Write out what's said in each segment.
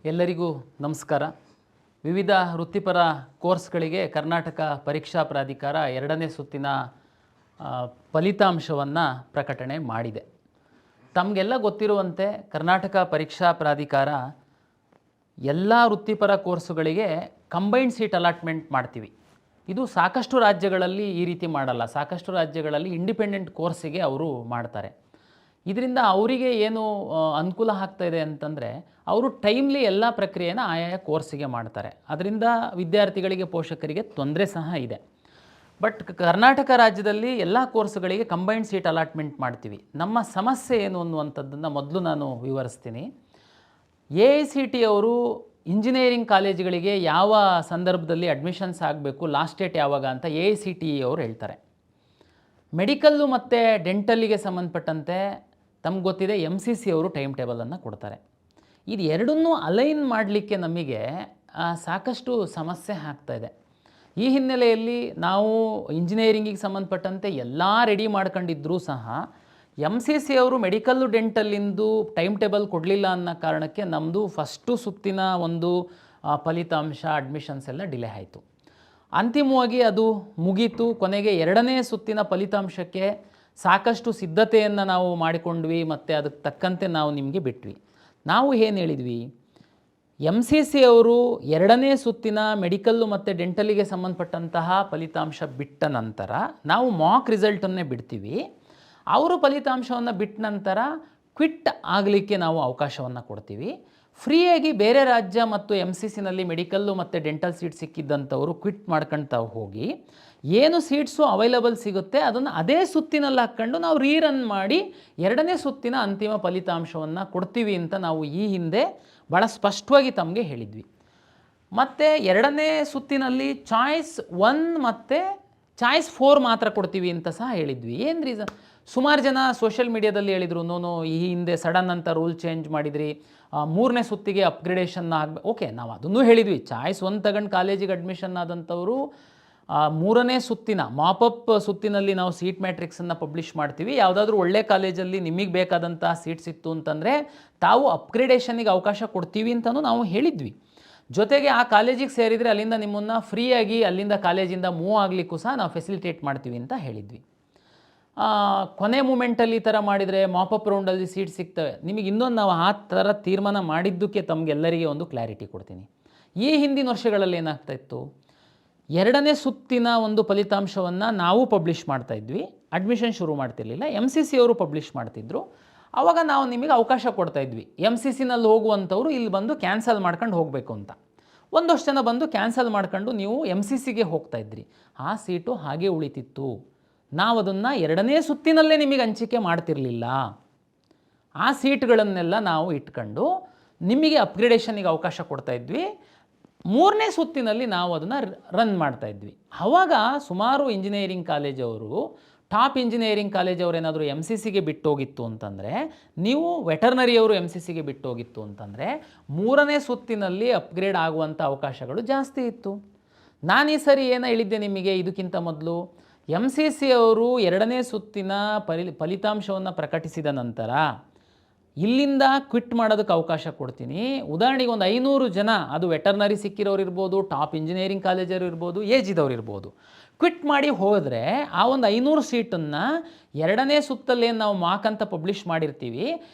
ಎಲ್ಲರಿಗೂ ನಮಸ್ಕಾರ. ವಿವಿಧ ವೃತ್ತಿಪರ ಕೋರ್ಸ್ಗಳಿಗೆ ಕರ್ನಾಟಕ ಪರೀಕ್ಷಾ ಪ್ರಾಧಿಕಾರ ಎರಡನೇ ಸುತ್ತಿನ ಫಲಿತಾಂಶವನ್ನು ಪ್ರಕಟಣೆ ಮಾಡಿದೆ. ತಮಗೆಲ್ಲ ಗೊತ್ತಿರುವಂತೆ ಕರ್ನಾಟಕ ಪರೀಕ್ಷಾ ಪ್ರಾಧಿಕಾರ ಎಲ್ಲ ವೃತ್ತಿಪರ ಕೋರ್ಸುಗಳಿಗೆ ಕಂಬೈನ್ಡ್ ಸೀಟ್ ಅಲಾಟ್ಮೆಂಟ್ ಮಾಡ್ತೀವಿ. ಇದು ಸಾಕಷ್ಟು ರಾಜ್ಯಗಳಲ್ಲಿ ಈ ರೀತಿ ಮಾಡಲ್ಲ. ಸಾಕಷ್ಟು ರಾಜ್ಯಗಳಲ್ಲಿ ಇಂಡಿಪೆಂಡೆಂಟ್ ಕೋರ್ಸಿಗೆ ಅವರು ಮಾಡ್ತಾರೆ. ಇದರಿಂದ ಅವರಿಗೆ ಏನು ಅನುಕೂಲ ಆಗ್ತಾಯಿದೆ ಅಂತಂದರೆ, ಅವರು ಟೈಮ್ಲಿ ಎಲ್ಲ ಪ್ರಕ್ರಿಯೆನ ಆಯಾಯ ಕೋರ್ಸಿಗೆ ಮಾಡ್ತಾರೆ. ಅದರಿಂದ ವಿದ್ಯಾರ್ಥಿಗಳಿಗೆ, ಪೋಷಕರಿಗೆ ತೊಂದರೆ ಸಹ ಇದೆ. ಬಟ್ ಕರ್ನಾಟಕ ರಾಜ್ಯದಲ್ಲಿ ಎಲ್ಲ ಕೋರ್ಸುಗಳಿಗೆ ಕಂಬೈನ್ಡ್ ಸೀಟ್ ಅಲಾಟ್ಮೆಂಟ್ ಮಾಡ್ತೀವಿ. ನಮ್ಮ ಸಮಸ್ಯೆ ಏನು ಅನ್ನುವಂಥದ್ದನ್ನು ಮೊದಲು ನಾನು ವಿವರಿಸ್ತೀನಿ. AICT ಅವರು ಇಂಜಿನಿಯರಿಂಗ್ ಕಾಲೇಜುಗಳಿಗೆ ಯಾವ ಸಂದರ್ಭದಲ್ಲಿ ಅಡ್ಮಿಷನ್ಸ್ ಆಗಬೇಕು, ಲಾಸ್ಟ್ ಡೇಟ್ ಯಾವಾಗ ಅಂತ AICTE ಅವರು ಹೇಳ್ತಾರೆ. ಮೆಡಿಕಲ್ಲು ಮತ್ತು ಡೆಂಟಲ್ಲಿಗೆ ಸಂಬಂಧಪಟ್ಟಂತೆ ತಮ್ಗೆ ಗೊತ್ತಿದೆ MCC ಅವರು ಟೈಮ್ ಟೇಬಲನ್ನು ಕೊಡ್ತಾರೆ. ಇದು ಎರಡನ್ನೂ ಅಲೈನ್ ಮಾಡಲಿಕ್ಕೆ ನಮಗೆ ಸಾಕಷ್ಟು ಸಮಸ್ಯೆ ಆಗ್ತಾಯಿದೆ. ಈ ಹಿನ್ನೆಲೆಯಲ್ಲಿ ನಾವು ಇಂಜಿನಿಯರಿಂಗಿಗೆ ಸಂಬಂಧಪಟ್ಟಂತೆ ಎಲ್ಲ ರೆಡಿ ಮಾಡ್ಕೊಂಡಿದ್ದರೂ ಸಹ MCC ಅವರು ಮೆಡಿಕಲ್ಲು ಡೆಂಟಲ್ಲಿಂದು ಟೈಮ್ ಟೇಬಲ್ ಕೊಡಲಿಲ್ಲ ಅನ್ನೋ ಕಾರಣಕ್ಕೆ ನಮ್ಮದು ಫಸ್ಟು ಸುತ್ತಿನ ಒಂದು ಫಲಿತಾಂಶ, ಅಡ್ಮಿಷನ್ಸ್ ಎಲ್ಲ ಡಿಲೇ ಆಯಿತು. ಅಂತಿಮವಾಗಿ ಅದು ಮುಗೀತು. ಕೊನೆಗೆ ಎರಡನೇ ಸುತ್ತಿನ ಫಲಿತಾಂಶಕ್ಕೆ ಸಾಕಷ್ಟು ಸಿದ್ಧತೆಯನ್ನು ನಾವು ಮಾಡಿಕೊಂಡ್ವಿ ಮತ್ತು ಅದಕ್ಕೆ ತಕ್ಕಂತೆ ನಾವು ನಿಮಗೆ ಬಿಟ್ವಿ. ನಾವು ಏನು ಹೇಳಿದ್ವಿ, MCC ಅವರು ಎರಡನೇ ಸುತ್ತಿನ ಮೆಡಿಕಲ್ಲು ಮತ್ತು ಡೆಂಟಲಿಗೆ ಸಂಬಂಧಪಟ್ಟಂತಹ ಫಲಿತಾಂಶ ಬಿಟ್ಟ ನಂತರ ನಾವು ಮಾಕ್ ರಿಸಲ್ಟನ್ನೇ ಬಿಡ್ತೀವಿ. ಅವರು ಫಲಿತಾಂಶವನ್ನು ಬಿಟ್ಟ ನಂತರ ಕ್ವಿಟ್ ಆಗಲಿಕ್ಕೆ ನಾವು ಅವಕಾಶವನ್ನು ಕೊಡ್ತೀವಿ. ಫ್ರೀಯಾಗಿ ಬೇರೆ ರಾಜ್ಯ ಮತ್ತು MCCನಲ್ಲಿ ಮೆಡಿಕಲ್ಲು ಮತ್ತು ಡೆಂಟಲ್ ಸೀಟ್ ಸಿಕ್ಕಿದ್ದಂಥವರು ಕ್ವಿಟ್ ಮಾಡ್ಕೊಳ್ತಾ ಹೋಗಿ ಏನು ಸೀಟ್ಸು ಅವೈಲಬಲ್ ಸಿಗುತ್ತೆ ಅದನ್ನು ಅದೇ ಸುತ್ತಿನಲ್ಲಿ ಹಾಕ್ಕೊಂಡು ನಾವು ರೀರನ್ ಮಾಡಿ ಎರಡನೇ ಸುತ್ತಿನ ಅಂತಿಮ ಫಲಿತಾಂಶವನ್ನು ಕೊಡ್ತೀವಿ ಅಂತ ನಾವು ಈ ಹಿಂದೆ ಭಾಳ ಸ್ಪಷ್ಟವಾಗಿ ತಮಗೆ ಹೇಳಿದ್ವಿ. ಮತ್ತು ಎರಡನೇ ಸುತ್ತಿನಲ್ಲಿ ಚಾಯ್ಸ್ 1 ಮತ್ತು ಚಾಯ್ಸ್ 4 ಮಾತ್ರ ಕೊಡ್ತೀವಿ ಅಂತ ಸಹ ಹೇಳಿದ್ವಿ. ಏನು ರೀಸನ್? ಸುಮಾರು ಜನ ಸೋಷಿಯಲ್ ಮೀಡಿಯಾದಲ್ಲಿ ಹೇಳಿದರು, ನೋನು ಈ ಹಿಂದೆ ಸಡನ್ ಅಂತ ರೂಲ್ ಚೇಂಜ್ ಮಾಡಿದ್ರಿ, ಮೂರನೇ ಸುತ್ತಿಗೆ ಅಪ್ಗ್ರೇಡೇಷನ್ ಆಗಬೇಕು. ಓಕೆ, ನಾವು ಅದನ್ನೂ ಹೇಳಿದ್ವಿ. ಚಾಯ್ಸ್ 1 ತಗೊಂಡು ಕಾಲೇಜಿಗೆ ಅಡ್ಮಿಷನ್ ಆದಂಥವರು ಮೂರನೇ ಸುತ್ತಿನ ಮಾಪಪ್ ಸುತ್ತಿನಲ್ಲಿ ನಾವು ಸೀಟ್ ಮ್ಯಾಟ್ರಿಕ್ಸನ್ನು ಪಬ್ಲಿಷ್ ಮಾಡ್ತೀವಿ. ಯಾವುದಾದ್ರೂ ಒಳ್ಳೆ ಕಾಲೇಜಲ್ಲಿ ನಿಮಗೆ ಬೇಕಾದಂಥ ಸೀಟ್ ಸಿಕ್ತು ಅಂತಂದರೆ ತಾವು ಅಪ್ಗ್ರೇಡೇಷನ್ನಿಗೆ ಅವಕಾಶ ಕೊಡ್ತೀವಿ ಅಂತಲೂ ನಾವು ಹೇಳಿದ್ವಿ. ಜೊತೆಗೆ ಆ ಕಾಲೇಜಿಗೆ ಸೇರಿದರೆ ಅಲ್ಲಿಂದ ನಿಮ್ಮನ್ನು ಫ್ರೀಯಾಗಿ ಅಲ್ಲಿಂದ ಕಾಲೇಜಿಂದ ಮೂವ್ ಆಗಲಿಕ್ಕೂ ಸಹ ನಾವು ಫೆಸಿಲಿಟೇಟ್ ಮಾಡ್ತೀವಿ ಅಂತ ಹೇಳಿದ್ವಿ. ಕೊನೆ ಮೂಮೆಂಟಲ್ಲಿ ಈ ಥರ ಮಾಡಿದರೆ ಮಾಪಪ್ ರೌಂಡಲ್ಲಿ ಸೀಟ್ ಸಿಗ್ತವೆ. ನಿಮಗೆ ಇನ್ನೊಂದು ನಾವು ಆ ಥರ ತೀರ್ಮಾನ ಮಾಡಿದ್ದಕ್ಕೆ ತಮಗೆಲ್ಲರಿಗೆ ಒಂದು ಕ್ಲಾರಿಟಿ ಕೊಡ್ತೀನಿ. ಈ ಹಿಂದಿನ ವರ್ಷಗಳಲ್ಲಿ ಏನಾಗ್ತಾಯಿತ್ತು, ಎರಡನೇ ಸುತ್ತಿನ ಒಂದು ಫಲಿತಾಂಶವನ್ನು ನಾವು ಪಬ್ಲಿಷ್ ಮಾಡ್ತಾಯಿದ್ವಿ, ಅಡ್ಮಿಷನ್ ಶುರು ಮಾಡ್ತಿರ್ಲಿಲ್ಲ. MCC ಅವರು ಪಬ್ಲಿಷ್ ಮಾಡ್ತಿದ್ರು. ಆವಾಗ ನಾವು ನಿಮಗೆ ಅವಕಾಶ ಕೊಡ್ತಾಯಿದ್ವಿ. MCCನಲ್ಲಿ ಹೋಗುವಂಥವ್ರು ಇಲ್ಲಿ ಬಂದು ಕ್ಯಾನ್ಸಲ್ ಮಾಡ್ಕೊಂಡು ಹೋಗಬೇಕು ಅಂತ. ಒಂದಷ್ಟು ಜನ ಬಂದು ಕ್ಯಾನ್ಸಲ್ ಮಾಡ್ಕೊಂಡು ನೀವು MCCಗೆ ಹೋಗ್ತಾಯಿದ್ರಿ. ಆ ಸೀಟು ಹಾಗೆ ಉಳಿತಿತ್ತು. ನಾವು ಅದನ್ನು ಎರಡನೇ ಸುತ್ತಿನಲ್ಲೇ ನಿಮಗೆ ಹಂಚಿಕೆ ಮಾಡ್ತಿರಲಿಲ್ಲ. ಆ ಸೀಟ್ಗಳನ್ನೆಲ್ಲ ನಾವು ಇಟ್ಕೊಂಡು ನಿಮಗೆ ಅಪ್ಗ್ರೇಡೇಷನ್ನಿಗೆ ಅವಕಾಶ ಕೊಡ್ತಾಯಿದ್ವಿ. ಮೂರನೇ ಸುತ್ತಿನಲ್ಲಿ ನಾವು ಅದನ್ನು ರನ್ ಮಾಡ್ತಾಯಿದ್ವಿ. ಆವಾಗ ಸುಮಾರು ಇಂಜಿನಿಯರಿಂಗ್ ಕಾಲೇಜವರು, ಟಾಪ್ ಇಂಜಿನಿಯರಿಂಗ್ ಕಾಲೇಜವ್ರು ಏನಾದರೂ MCCಗೆ ಬಿಟ್ಟೋಗಿತ್ತು ಅಂತಂದರೆ, ನೀವು ವೆಟರ್ನರಿಯವರು MCCಗೆ ಬಿಟ್ಟೋಗಿತ್ತು ಅಂತಂದರೆ ಮೂರನೇ ಸುತ್ತಿನಲ್ಲಿ ಅಪ್ಗ್ರೇಡ್ ಆಗುವಂಥ ಅವಕಾಶಗಳು ಜಾಸ್ತಿ ಇತ್ತು. ನಾನು ಈ ಸರಿ ಏನೋ ಹೇಳಿದ್ದೆ ನಿಮಗೆ ಇದಕ್ಕಿಂತ ಮೊದಲು, MCC ಅವರು ಎರಡನೇ ಸುತ್ತಿನ ಫಲಿತಾಂಶವನ್ನು ಪ್ರಕಟಿಸಿದ ನಂತರ ಇಲ್ಲಿಂದ ಕ್ವಿಟ್ ಮಾಡೋದಕ್ಕೆ ಅವಕಾಶ ಕೊಡ್ತೀನಿ. ಉದಾಹರಣೆಗೆ ಒಂದು 500 ಜನ, ಅದು ವೆಟರ್ನರಿ ಸಿಕ್ಕಿರೋರು ಇರ್ಬೋದು, ಟಾಪ್ ಇಂಜಿನಿಯರಿಂಗ್ ಕಾಲೇಜರು ಇರ್ಬೋದು, ಏಜಿದವ್ರು ಇರ್ಬೋದು, ಕ್ವಿಟ್ ಮಾಡಿ ಹೋದರೆ ಆ ಒಂದು 500 ಸೀಟನ್ನು ಎರಡನೇ ಸುತ್ತಲ್ಲೇನು ನಾವು ಮಾಕ್ ಅಂತ ಪಬ್ಲಿಷ್ ಮಾಡಿರ್ತೀವಿ,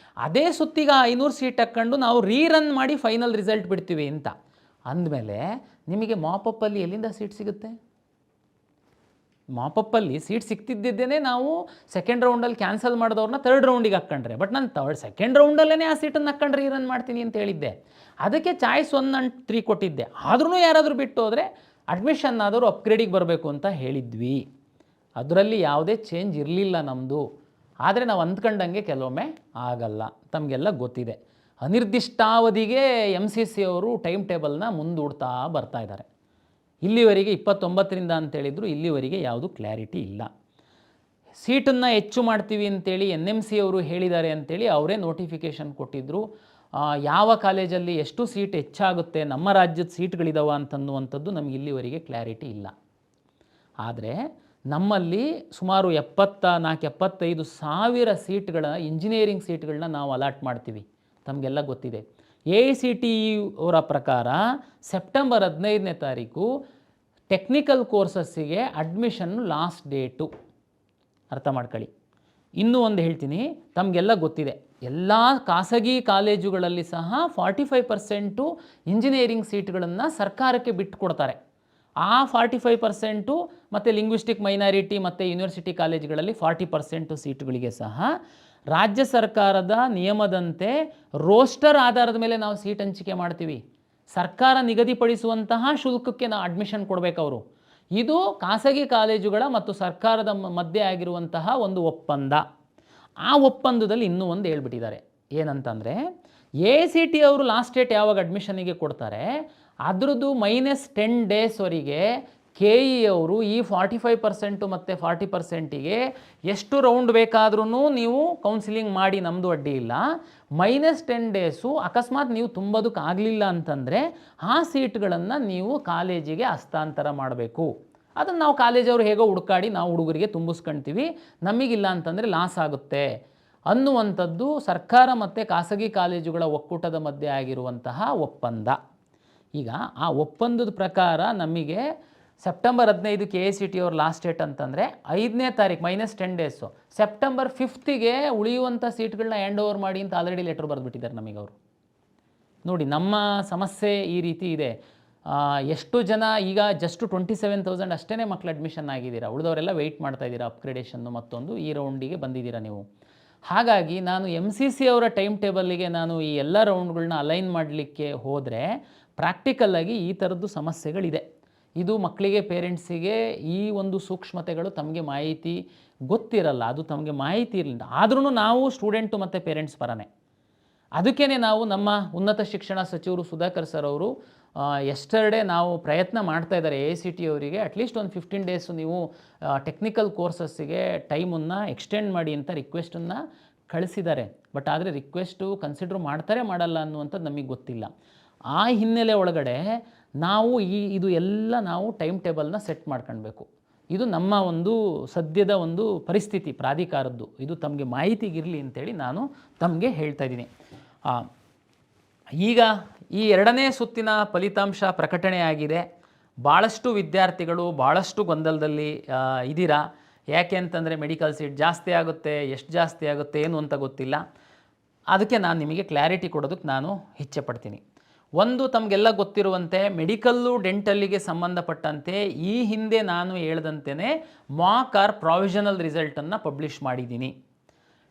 ಅದೇ ಸುತ್ತಿಗೆ ಆ 500 ಸೀಟ್ ಹಾಕ್ಕೊಂಡು ನಾವು ರೀರನ್ ಮಾಡಿ ಫೈನಲ್ ರಿಸಲ್ಟ್ ಬಿಡ್ತೀವಿ ಅಂತ ಅಂದಮೇಲೆ ನಿಮಗೆ ಮಾಪಪ್ಪಲ್ಲಿ ಎಲ್ಲಿಂದ ಸೀಟ್ ಸಿಗುತ್ತೆ? ಮಾಪಪ್ಪಲ್ಲಿ ಸೀಟ್ ಸಿಗ್ತಿದ್ದೇನೆ ನಾವು ಸೆಕೆಂಡ್ ರೌಂಡಲ್ಲಿ ಕ್ಯಾನ್ಸಲ್ ಮಾಡಿದವ್ರನ್ನ ಥರ್ಡ್ ರೌಂಡಿಗೆ ಹಾಕ್ಕೊಂಡ್ರೆ. ಬಟ್ ನಾನು ಸೆಕೆಂಡ್ ರೌಂಡಲ್ಲೇ ಆ ಸೀಟನ್ನು ಹಾಕ್ಕೊಂಡು ರೀರನ್ ಮಾಡ್ತೀನಿ ಅಂತ ಹೇಳಿದ್ದೆ. ಅದಕ್ಕೆ ಚಾಯ್ಸ್ 1 and 3 ಕೊಟ್ಟಿದ್ದೆ. ಆದ್ರೂ ಯಾರಾದರೂ ಬಿಟ್ಟು ಹೋದರೆ ಅಡ್ಮಿಷನ್ ಆದವರು ಅಪ್ಗ್ರೇಡಿಗೆ ಬರಬೇಕು ಅಂತ ಹೇಳಿದ್ವಿ. ಅದರಲ್ಲಿ ಯಾವುದೇ ಚೇಂಜ್ ಇರಲಿಲ್ಲ ನಮ್ಮದು. ಆದರೆ ನಾವು ಅಂದ್ಕೊಂಡಂಗೆ ಕೆಲವೊಮ್ಮೆ ಆಗಲ್ಲ. ತಮಗೆಲ್ಲ ಗೊತ್ತಿದೆ, ಅನಿರ್ದಿಷ್ಟಾವಧಿಗೆ MCC ಅವರು ಟೈಮ್ ಟೇಬಲ್ನ ಮುಂದೂಡ್ತಾ ಬರ್ತಾ ಇದ್ದಾರೆ. ಇಲ್ಲಿವರೆಗೆ 29ರಿಂದ ಅಂತೇಳಿದ್ರು, ಇಲ್ಲಿವರೆಗೆ ಯಾವುದು ಕ್ಲಾರಿಟಿ ಇಲ್ಲ. ಸೀಟನ್ನು ಹೆಚ್ಚು ಮಾಡ್ತೀವಿ ಅಂತೇಳಿ NMC ಅವರು ಹೇಳಿದ್ದಾರೆ ಅಂತೇಳಿ ಅವರೇ ನೋಟಿಫಿಕೇಷನ್ ಕೊಟ್ಟಿದ್ದರು. ಯಾವ ಕಾಲೇಜಲ್ಲಿ ಎಷ್ಟು ಸೀಟ್ ಹೆಚ್ಚಾಗುತ್ತೆ, ನಮ್ಮ ರಾಜ್ಯದ ಸೀಟ್ಗಳಿದಾವ ಅಂತನ್ನುವಂಥದ್ದು ನಮಗೆ ಇಲ್ಲಿವರೆಗೆ ಕ್ಲಾರಿಟಿ ಇಲ್ಲ. ಆದರೆ ನಮ್ಮಲ್ಲಿ ಸುಮಾರು 74-75 ಸಾವಿರ ಸೀಟ್ಗಳ ಇಂಜಿನಿಯರಿಂಗ್ ಸೀಟ್ಗಳನ್ನ ನಾವು ಅಲಾಟ್ ಮಾಡ್ತೀವಿ. ತಮಗೆಲ್ಲ ಗೊತ್ತಿದೆ. AICTE ಅವರ ಪ್ರಕಾರ ಸೆಪ್ಟೆಂಬರ್ 15ನೇ ತಾರೀಕು ಟೆಕ್ನಿಕಲ್ ಕೋರ್ಸಸ್ಸಿಗೆ ಅಡ್ಮಿಷನ್ ಲಾಸ್ಟ್ ಡೇಟು. ಅರ್ಥ ಮಾಡ್ಕೊಳ್ಳಿ. ಇನ್ನೂ ಒಂದು ಹೇಳ್ತೀನಿ, ತಮಗೆಲ್ಲ ಗೊತ್ತಿದೆ, ಎಲ್ಲ ಖಾಸಗಿ ಕಾಲೇಜುಗಳಲ್ಲಿ ಸಹ 45% ಇಂಜಿನಿಯರಿಂಗ್ ಸೀಟ್ಗಳನ್ನು ಸರ್ಕಾರಕ್ಕೆ ಬಿಟ್ಟು ಕೊಡ್ತಾರೆ. ಆ 45% ಮತ್ತು ಲಿಂಗ್ವಿಸ್ಟಿಕ್ ಮೈನಾರಿಟಿ ಮತ್ತು ಯೂನಿವರ್ಸಿಟಿ ಕಾಲೇಜುಗಳಲ್ಲಿ 40% ಸೀಟುಗಳಿಗೆ ಸಹ ರಾಜ್ಯ ಸರ್ಕಾರದ ನಿಯಮದಂತೆ ರೋಸ್ಟರ್ ಆಧಾರದ ಮೇಲೆ ನಾವು ಸೀಟ್ ಹಂಚಿಕೆ ಮಾಡ್ತೀವಿ. ಸರ್ಕಾರ ನಿಗದಿಪಡಿಸುವಂತಹ ಶುಲ್ಕಕ್ಕೆ ನಾವು ಅಡ್ಮಿಷನ್ ಕೊಡಬೇಕು ಅವರು. ಇದು ಖಾಸಗಿ ಕಾಲೇಜುಗಳ ಮತ್ತು ಸರ್ಕಾರದ ಮಧ್ಯೆ ಆಗಿರುವಂತಹ ಒಂದು ಒಪ್ಪಂದ. ಆ ಒಪ್ಪಂದದಲ್ಲಿ ಇನ್ನೂ ಒಂದು ಹೇಳ್ಬಿಟ್ಟಿದ್ದಾರೆ, ಏನಂತಂದರೆ AICTE ಅವರು ಲಾಸ್ಟ್ ಡೇಟ್ ಯಾವಾಗ ಅಡ್ಮಿಷನಿಗೆ ಕೊಡ್ತಾರೆ ಅದರದ್ದು -10 ಡೇಸ್ವರೆಗೆ KE ಅವರು ಈ 45% ಮತ್ತು 40%ಗೆ ಎಷ್ಟು ರೌಂಡ್ ಬೇಕಾದ್ರೂ ನೀವು ಕೌನ್ಸಿಲಿಂಗ್ ಮಾಡಿ, ನಮ್ಮದು ಅಡ್ಡಿ ಇಲ್ಲ. -10 ಡೇಸು ಅಕಸ್ಮಾತ್ ನೀವು ತುಂಬೋದಕ್ಕಾಗಲಿಲ್ಲ ಅಂತಂದರೆ ಆ ಸೀಟ್ಗಳನ್ನು ನೀವು ಕಾಲೇಜಿಗೆ ಹಸ್ತಾಂತರ ಮಾಡಬೇಕು. ಅದನ್ನು ನಾವು ಕಾಲೇಜವರು ಹೇಗೋ ಹುಡುಕಾಡಿ ನಾವು ಹುಡುಗರಿಗೆ ತುಂಬಿಸ್ಕೊಳ್ತೀವಿ, ನಮಗಿಲ್ಲ ಅಂತಂದರೆ ಲಾಸ್ ಆಗುತ್ತೆ ಅನ್ನುವಂಥದ್ದು ಸರ್ಕಾರ ಮತ್ತು ಖಾಸಗಿ ಕಾಲೇಜುಗಳ ಒಕ್ಕೂಟದ ಮಧ್ಯೆ ಆಗಿರುವಂತಹ ಒಪ್ಪಂದ. ಈಗ ಆ ಒಪ್ಪಂದದ ಪ್ರಕಾರ ನಮಗೆ ಸೆಪ್ಟೆಂಬರ್ 15ಕ್ಕೆ AICTE ಅವ್ರ ಲಾಸ್ಟ್ ಡೇಟ್ ಅಂತಂದರೆ 5ನೇ ತಾರೀಕು -10 ಡೇಸು. ಸೆಪ್ಟೆಂಬರ್ 5ಗೆ ಉಳಿಯುವಂಥ ಸೀಟ್ಗಳನ್ನ ಹ್ಯಾಂಡ್ ಓವರ್ ಮಾಡಿ ಅಂತ ಆಲ್ರೆಡಿ ಲೆಟ್ರ್ ಬರೆದುಬಿಟ್ಟಿದ್ದಾರೆ ನಮಗೆ ಅವರು. ನೋಡಿ, ನಮ್ಮ ಸಮಸ್ಯೆ ಈ ರೀತಿ ಇದೆ. ಎಷ್ಟು ಜನ ಈಗ ಜಸ್ಟ್ 27,000 ಅಷ್ಟೇ ಮಕ್ಕಳು ಅಡ್ಮಿಷನ್ ಆಗಿದ್ದೀರಾ, ಉಳಿದವರೆಲ್ಲ ವೆಯ್ಟ್ ಮಾಡ್ತಾ ಇದ್ದೀರಾ ಅಪ್ಗ್ರೇಡೇಷನ್ನು ಮತ್ತೊಂದು ಈ ರೌಂಡಿಗೆ ಬಂದಿದ್ದೀರಾ ನೀವು. ಹಾಗಾಗಿ ನಾನು MCC ಅವರ ಟೈಮ್ ಟೇಬಲ್ಲಿಗೆ ನಾನು ಈ ಎಲ್ಲ ರೌಂಡ್ಗಳನ್ನ ಅಲೈನ್ ಮಾಡಲಿಕ್ಕೆ ಹೋದರೆ ಪ್ರಾಕ್ಟಿಕಲ್ಲಾಗಿ ಈ ಥರದ್ದು ಸಮಸ್ಯೆಗಳಿದೆ. ಇದು ಮಕ್ಕಳಿಗೆ, ಪೇರೆಂಟ್ಸಿಗೆ ಈ ಒಂದು ಸೂಕ್ಷ್ಮತೆಗಳು ತಮಗೆ ಮಾಹಿತಿ ಗೊತ್ತಿರಲ್ಲ, ಅದು ತಮಗೆ ಮಾಹಿತಿ ಇರಲಿಲ್ಲ. ಆದ್ರೂ ನಾವು ಸ್ಟೂಡೆಂಟು ಮತ್ತು ಪೇರೆಂಟ್ಸ್ ಪರನೇ. ಅದಕ್ಕೇ ನಾವು ನಮ್ಮ ಉನ್ನತ ಶಿಕ್ಷಣ ಸಚಿವರು ಸುಧಾಕರ್ ಸರ್ ಅವರು ಎಸ್ಟರ್ಡೇ ನಾವು ಪ್ರಯತ್ನ ಮಾಡ್ತಾ ಇದ್ದಾರೆ AICTE ಅವರಿಗೆ ಅಟ್ಲೀಸ್ಟ್ ಒಂದು 15 ಡೇಸು ನೀವು ಟೆಕ್ನಿಕಲ್ ಕೋರ್ಸಸ್ಸಿಗೆ ಟೈಮನ್ನು ಎಕ್ಸ್ಟೆಂಡ್ ಮಾಡಿ ಅಂತ ರಿಕ್ವೆಸ್ಟನ್ನು ಕಳಿಸಿದ್ದಾರೆ. ಬಟ್ ಆದರೆ ರಿಕ್ವೆಸ್ಟು ಕನ್ಸಿಡರ್ ಮಾಡ್ತಾರೆ ಮಾಡಲ್ಲ ಅನ್ನುವಂಥದ್ದು ನಮಗೆ ಗೊತ್ತಿಲ್ಲ. ಆ ಹಿನ್ನೆಲೆ ಒಳಗಡೆ ನಾವು ಇದು ಎಲ್ಲ ನಾವು ಟೈಮ್ ಟೇಬಲ್ನ ಸೆಟ್ ಮಾಡ್ಕೊಳ್ಬೇಕು. ಇದು ನಮ್ಮ ಒಂದು ಸದ್ಯದ ಒಂದು ಪರಿಸ್ಥಿತಿ ಪ್ರಾಧಿಕಾರದ್ದು. ಇದು ತಮಗೆ ಮಾಹಿತಿಗಿರಲಿ ಅಂತೇಳಿ ನಾನು ತಮಗೆ ಹೇಳ್ತಾ ಇದ್ದೀನಿ. ಈಗ ಈ 2ನೇ ಸುತ್ತಿನ ಫಲಿತಾಂಶ ಪ್ರಕಟಣೆಯಾಗಿದೆ. ಭಾಳಷ್ಟು ವಿದ್ಯಾರ್ಥಿಗಳು ಭಾಳಷ್ಟು ಗೊಂದಲದಲ್ಲಿ ಇದ್ದೀರಾ. ಯಾಕೆ ಅಂತಂದರೆ ಮೆಡಿಕಲ್ ಸೀಟ್ ಜಾಸ್ತಿ ಆಗುತ್ತೆ, ಎಷ್ಟು ಜಾಸ್ತಿ ಆಗುತ್ತೆ ಏನು ಅಂತ ಗೊತ್ತಿಲ್ಲ. ಅದಕ್ಕೆ ನಾನು ನಿಮಗೆ ಕ್ಲಾರಿಟಿ ಕೊಡೋದಕ್ಕೆ ನಾನು ಇಚ್ಛೆ ಪಡ್ತೀನಿ. ಒಂದು, ತಮಗೆಲ್ಲ ಗೊತ್ತಿರುವಂತೆ ಮೆಡಿಕಲ್ಲು ಡೆಂಟಲ್ಲಿಗೆ ಸಂಬಂಧಪಟ್ಟಂತೆ ಈ ಹಿಂದೆ ನಾನು ಹೇಳ್ದಂತೆಯೇ ಮಾಕ್ ಆರ್ ಪ್ರಾವಿಷನಲ್ ರಿಸಲ್ಟನ್ನು ಪಬ್ಲಿಷ್ ಮಾಡಿದ್ದೀನಿ.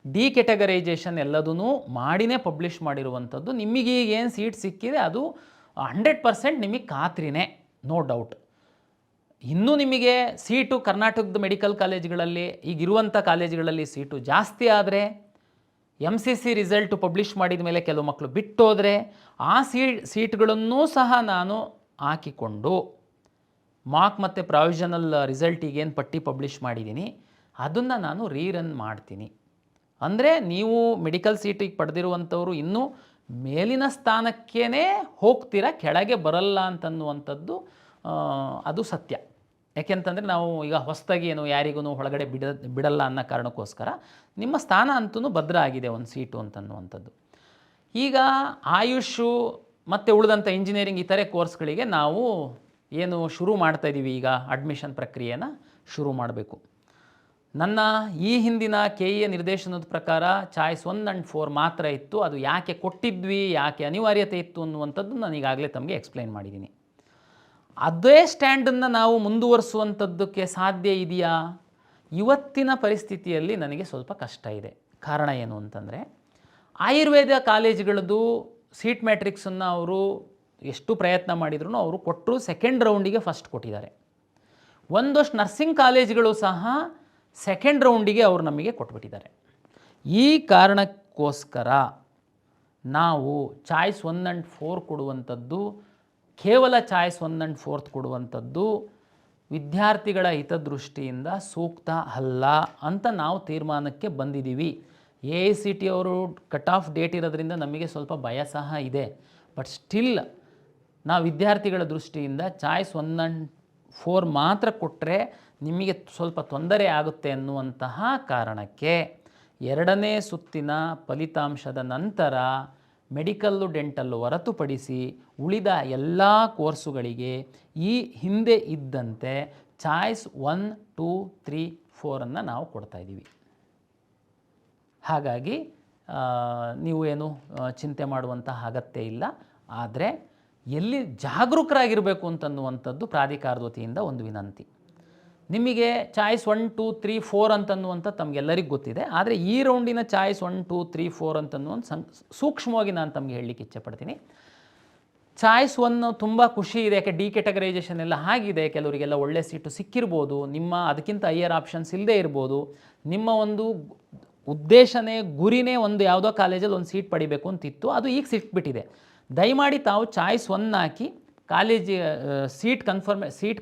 ಡಿ ಕೆಟಗರೈಜೇಷನ್ ಎಲ್ಲದೂ ಮಾಡಿನೇ ಪಬ್ಲಿಷ್ ಮಾಡಿರುವಂಥದ್ದು. ನಿಮಗೆ ಈಗ ಏನು ಸೀಟ್ ಸಿಕ್ಕಿದೆ ಅದು 100% ನಿಮಗೆ ಖಾತ್ರಿನೇ, ನೋ ಡೌಟ್. ಇನ್ನೂ ನಿಮಗೆ ಸೀಟು ಕರ್ನಾಟಕದ ಮೆಡಿಕಲ್ ಕಾಲೇಜುಗಳಲ್ಲಿ ಈಗಿರುವಂಥ ಕಾಲೇಜುಗಳಲ್ಲಿ ಸೀಟು ಜಾಸ್ತಿ ಆದರೆ, MCC ರಿಸಲ್ಟು ಪಬ್ಲಿಷ್ ಮಾಡಿದ ಮೇಲೆ ಕೆಲವು ಮಕ್ಕಳು ಬಿಟ್ಟೋದರೆ ಆ ಸೀಟ್ಗಳನ್ನೂ ಸಹ ನಾನು ಹಾಕಿಕೊಂಡು ಮಾರ್ಕ್ ಮತ್ತು ಪ್ರಾವಿಷನಲ್ ರಿಸಲ್ಟ್ ಈಗೇನು ಪಟ್ಟಿ ಪಬ್ಲಿಷ್ ಮಾಡಿದ್ದೀನಿ ಅದನ್ನು ನಾನು ರೀರನ್ ಮಾಡ್ತೀನಿ. ಅಂದರೆ ನೀವು ಮೆಡಿಕಲ್ ಸೀಟಿಗೆ ಪಡೆದಿರುವಂಥವರು ಇನ್ನೂ ಮೇಲಿನ ಸ್ಥಾನಕ್ಕೇ ಹೋಗ್ತೀರಾ, ಕೆಳಗೆ ಬರಲ್ಲ ಅಂತನ್ನುವಂಥದ್ದು ಅದು ಸತ್ಯ. ಯಾಕೆಂತಂದರೆ ನಾವು ಈಗ ಹೊಸದಾಗಿ ಏನು ಯಾರಿಗೂ ಒಳಗಡೆ ಬಿಡಲ್ಲ ಅನ್ನೋ ಕಾರಣಕ್ಕೋಸ್ಕರ ನಿಮ್ಮ ಸ್ಥಾನ ಅಂತೂ ಭದ್ರ ಆಗಿದೆ ಒಂದು ಸೀಟು ಅಂತನ್ನುವಂಥದ್ದು. ಈಗ ಆಯುಷು ಮತ್ತು ಉಳಿದಂಥ ಇಂಜಿನಿಯರಿಂಗ್ ಇತರೆ ಕೋರ್ಸ್ಗಳಿಗೆ ನಾವು ಏನು ಶುರು ಮಾಡ್ತಾಯಿದ್ದೀವಿ, ಈಗ ಅಡ್ಮಿಷನ್ ಪ್ರಕ್ರಿಯೆನ ಶುರು ಮಾಡಬೇಕು. ನನ್ನ ಈ ಹಿಂದಿನ KE ನಿರ್ದೇಶನದ ಪ್ರಕಾರ ಚಾಯ್ಸ್ 1 and 4 ಮಾತ್ರ ಇತ್ತು. ಅದು ಯಾಕೆ ಕೊಟ್ಟಿದ್ವಿ, ಯಾಕೆ ಅನಿವಾರ್ಯತೆ ಇತ್ತು ಅನ್ನುವಂಥದ್ದು ನಾನು ಈಗಾಗಲೇ ತಮಗೆ ಎಕ್ಸ್ಪ್ಲೈನ್ ಮಾಡಿದ್ದೀನಿ. ಅದೇ ಸ್ಟ್ಯಾಂಡನ್ನು ನಾವು ಮುಂದುವರಿಸುವಂಥದ್ದಕ್ಕೆ ಸಾಧ್ಯ ಇದೆಯಾ? ಇವತ್ತಿನ ಪರಿಸ್ಥಿತಿಯಲ್ಲಿ ನನಗೆ ಸ್ವಲ್ಪ ಕಷ್ಟ ಇದೆ. ಕಾರಣ ಏನು ಅಂತಂದರೆ, ಆಯುರ್ವೇದ ಕಾಲೇಜುಗಳದ್ದು ಸೀಟ್ ಮ್ಯಾಟ್ರಿಕ್ಸನ್ನು ಅವರು ಎಷ್ಟು ಪ್ರಯತ್ನ ಮಾಡಿದ್ರು ಅವರು ಕೊಟ್ಟರು, ಸೆಕೆಂಡ್ ರೌಂಡಿಗೆ ಫಸ್ಟ್ ಕೊಟ್ಟಿದ್ದಾರೆ. ಒಂದಷ್ಟು ನರ್ಸಿಂಗ್ ಕಾಲೇಜುಗಳು ಸಹ ಸೆಕೆಂಡ್ ರೌಂಡಿಗೆ ಅವರು ನಮಗೆ ಕೊಟ್ಬಿಟ್ಟಿದ್ದಾರೆ. ಈ ಕಾರಣಕ್ಕೋಸ್ಕರ ನಾವು ಚಾಯ್ಸ್ 1 and 4 ಕೊಡುವಂಥದ್ದು, ಕೇವಲ ಚಾಯ್ಸ್ 1 and 4 ಕೊಡುವಂಥದ್ದು ವಿದ್ಯಾರ್ಥಿಗಳ ಹಿತದೃಷ್ಟಿಯಿಂದ ಸೂಕ್ತ ಅಲ್ಲ ಅಂತ ನಾವು ತೀರ್ಮಾನಕ್ಕೆ ಬಂದಿದ್ದೀವಿ. AICTE ಅವರು ಕಟ್ ಆಫ್ ಡೇಟ್ ಇರೋದ್ರಿಂದ ನಮಗೆ ಸ್ವಲ್ಪ ಭಯ ಸಹ ಇದೆ. ಬಟ್ ಸ್ಟಿಲ್ ನಾವು ವಿದ್ಯಾರ್ಥಿಗಳ ದೃಷ್ಟಿಯಿಂದ ಚಾಯ್ಸ್ 1 and 4 ಮಾತ್ರ ಕೊಟ್ಟರೆ ನಿಮಗೆ ಸ್ವಲ್ಪ ತೊಂದರೆ ಆಗುತ್ತೆ ಅನ್ನುವಂತಹ ಕಾರಣಕ್ಕೆ 2ನೇ ಸುತ್ತಿನ ಫಲಿತಾಂಶದ ನಂತರ ಮೆಡಿಕಲ್ಲು ಡೆಂಟಲ್ಲು ಹೊರತುಪಡಿಸಿ ಉಳಿದ ಎಲ್ಲ ಕೋರ್ಸುಗಳಿಗೆ ಈ ಹಿಂದೆ ಇದ್ದಂತೆ ಚಾಯ್ಸ್ 1, 2, 3, 4 ನಾವು ಕೊಡ್ತಾಯಿದ್ದೀವಿ. ಹಾಗಾಗಿ ನೀವು ಏನು ಚಿಂತೆ ಮಾಡುವಂತಹ ಅಗತ್ಯ ಇಲ್ಲ. ಆದರೆ ಎಲ್ಲಿ ಜಾಗರೂಕರಾಗಿರಬೇಕು ಅಂತನ್ನುವಂಥದ್ದು ಪ್ರಾಧಿಕಾರದ ವತಿಯಿಂದ ಒಂದು ವಿನಂತಿ. ನಿಮಗೆ ಚಾಯ್ಸ್ 1, 2, 3, 4 ಅಂತನ್ನುವಂಥ ತಮಗೆಲ್ಲರಿಗೂ ಗೊತ್ತಿದೆ. ಆದರೆ ಈ ರೌಂಡಿನ ಚಾಯ್ಸ್ 1, 2, 3, 4 ಅಂತನ್ನುವಂಥ ಸೂಕ್ಷ್ಮವಾಗಿ ನಾನು ತಮಗೆ ಹೇಳಲಿಕ್ಕೆ ಇಚ್ಛೆಪಡ್ತೀನಿ. ಚಾಯ್ಸ್ 1 ತುಂಬ ಖುಷಿ ಇದೆ, ಯಾಕೆ ಡಿ ಕ್ಯಾಟಗರೈಸೇಷನ್ ಎಲ್ಲ ಆಗಿದೆ, ಕೆಲವರಿಗೆಲ್ಲ ಒಳ್ಳೆ ಸೀಟು ಸಿಕ್ಕಿರ್ಬೋದು, ನಿಮ್ಮ ಅದಕ್ಕಿಂತ ಹೈಯರ್ ಆಪ್ಷನ್ಸ್ ಇಲ್ಲದೆ ಇರ್ಬೋದು. ನಿಮ್ಮ ಒಂದು ಉದ್ದೇಶನೇ ಗುರಿನೇ ಒಂದು ಯಾವುದೋ ಕಾಲೇಜಲ್ಲಿ ಒಂದು ಸೀಟ್ ಪಡಿಬೇಕು ಅಂತಿತ್ತು, ಅದು ಈಗ ಸಿಕ್ಬಿಟ್ಟಿದೆ. ದಯಮಾಡಿ ತಾವು ಚಾಯ್ಸ್ 1 ಹಾಕಿ ಕಾಲೇಜ್ ಸೀಟ್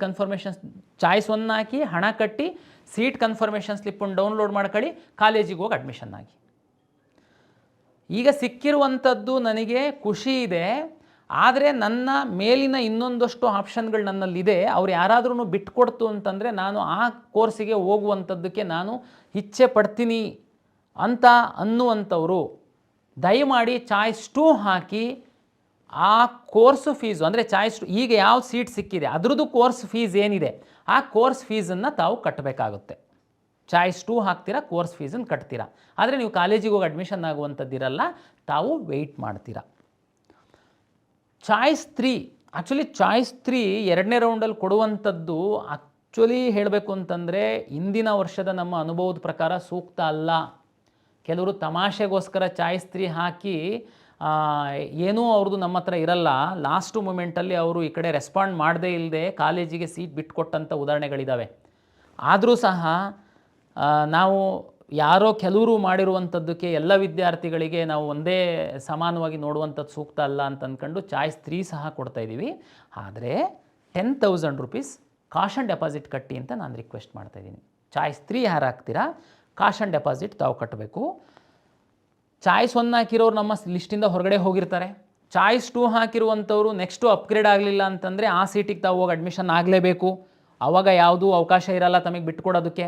ಕನ್ಫರ್ಮೇಷನ್ ಚಾಯ್ಸ್ 1 ಹಾಕಿ ಹಣ ಕಟ್ಟಿ ಸೀಟ್ ಕನ್ಫರ್ಮೇಷನ್ ಸ್ಲಿಪ್ಪನ್ನು ಡೌನ್ಲೋಡ್ ಮಾಡ್ಕೊಳ್ಳಿ, ಕಾಲೇಜಿಗೆ ಹೋಗಿ ಅಡ್ಮಿಷನ್ ಆಗಿ. ಈಗ ಸಿಕ್ಕಿರುವಂಥದ್ದು ನನಗೆ ಖುಷಿ ಇದೆ, ಆದರೆ ನನ್ನ ಮೇಲಿನ ಇನ್ನೊಂದಷ್ಟು ಆಪ್ಷನ್ಗಳು ನನ್ನಲ್ಲಿದೆ. ಅವ್ರು ಯಾರಾದ್ರೂ ಬಿಟ್ಕೊಡ್ತು ಅಂತಂದರೆ ನಾನು ಆ ಕೋರ್ಸಿಗೆ ಹೋಗುವಂಥದ್ದಕ್ಕೆ ನಾನು ಇಚ್ಛೆ ಪಡ್ತೀನಿ ಅಂತ ಅನ್ನುವಂಥವರು ದಯಮಾಡಿ ಚಾಯ್ಸ್ 2 ಹಾಕಿ ಆ ಕೋರ್ಸು ಫೀಸು ಅಂದರೆ ಚಾಯ್ಸ್ 2 ಈಗ ಯಾವ ಸೀಟ್ ಸಿಕ್ಕಿದೆ ಅದರದ್ದು ಕೋರ್ಸ್ ಫೀಸ್ ಏನಿದೆ ಆ ಕೋರ್ಸ್ ಫೀಸನ್ನು ತಾವು ಕಟ್ಟಬೇಕಾಗುತ್ತೆ. ಚಾಯ್ಸ್ 2 ಹಾಕ್ತೀರಾ, ಕೋರ್ಸ್ ಫೀಸನ್ನು ಕಟ್ತೀರಾ. ಆದರೆ ನೀವು ಕಾಲೇಜಿಗೆ ಹೋಗಿ ಅಡ್ಮಿಷನ್ ಆಗುವಂಥದ್ದಿರಲ್ಲ, ತಾವು ವೆಯ್ಟ್ ಮಾಡ್ತೀರಾ. ಚಾಯ್ಸ್ 3 ಆ್ಯಕ್ಚುಲಿ ಚಾಯ್ಸ್ 3 2ನೇ ರೌಂಡಲ್ಲಿ ಕೊಡುವಂಥದ್ದು ಆ್ಯಕ್ಚುಲಿ ಹೇಳಬೇಕು ಅಂತಂದರೆ ಹಿಂದಿನ ವರ್ಷದ ನಮ್ಮ ಅನುಭವದ ಪ್ರಕಾರ ಸೂಕ್ತ ಅಲ್ಲ. ಕೆಲವರು ತಮಾಷೆಗೋಸ್ಕರ ಚಾಯ್ಸ್ 3 ಹಾಕಿ ಏನೂ ಅವ್ರದ್ದು ನಮ್ಮ ಹತ್ರ ಇರಲ್ಲ, ಲಾಸ್ಟ್ ಮೂಮೆಂಟಲ್ಲಿ ಅವರು ಈ ಕಡೆ ರೆಸ್ಪಾಂಡ್ ಮಾಡದೇ ಇಲ್ಲದೆ ಕಾಲೇಜಿಗೆ ಸೀಟ್ ಬಿಟ್ಟುಕೊಟ್ಟಂಥ ಉದಾಹರಣೆಗಳಿದ್ದಾವೆ. ಆದರೂ ಸಹ ನಾವು ಯಾರೋ ಕೆಲವರು ಮಾಡಿರುವಂಥದ್ದಕ್ಕೆ ಎಲ್ಲ ವಿದ್ಯಾರ್ಥಿಗಳಿಗೆ ನಾವು ಒಂದೇ ಸಮಾನವಾಗಿ ನೋಡುವಂಥದ್ದು ಸೂಕ್ತ ಅಲ್ಲ ಅಂತ ಅಂದ್ಕೊಂಡು ಚಾಯ್ಸ್ 3 ಸಹ ಕೊಡ್ತಾಯಿದ್ದೀವಿ. ಆದರೆ 10,000 ರೂಪೀಸ್ ಕಾಶನ್ ಡೆಪಾಸಿಟ್ ಕಟ್ಟಿ ಅಂತ ನಾನು ರಿಕ್ವೆಸ್ಟ್ ಮಾಡ್ತಾಯಿದ್ದೀನಿ. ಚಾಯ್ಸ್ 3 ಯಾರು ಹಾಕ್ತೀರಾ ಕಾಶನ್ ಡೆಪಾಸಿಟ್ ತಾವು ಕಟ್ಟಬೇಕು. ಚಾಯ್ಸ್ 1 ಹಾಕಿರೋರು ನಮ್ಮ ಲಿಸ್ಟಿಂದ ಹೊರಗಡೆ ಹೋಗಿರ್ತಾರೆ. ಚಾಯ್ಸ್ 2 ಹಾಕಿರುವಂಥವ್ರು ನೆಕ್ಸ್ಟು ಅಪ್ಗ್ರೇಡ್ ಆಗಲಿಲ್ಲ ಅಂತಂದರೆ ಆ ಸೀಟಿಗೆ ತಾವು ಹೋಗಿ ಅಡ್ಮಿಷನ್ ಆಗಲೇಬೇಕು. ಆವಾಗ ಯಾವುದೂ ಅವಕಾಶ ಇರಲ್ಲ ತಮಗೆ ಬಿಟ್ಕೊಡೋದಕ್ಕೆ.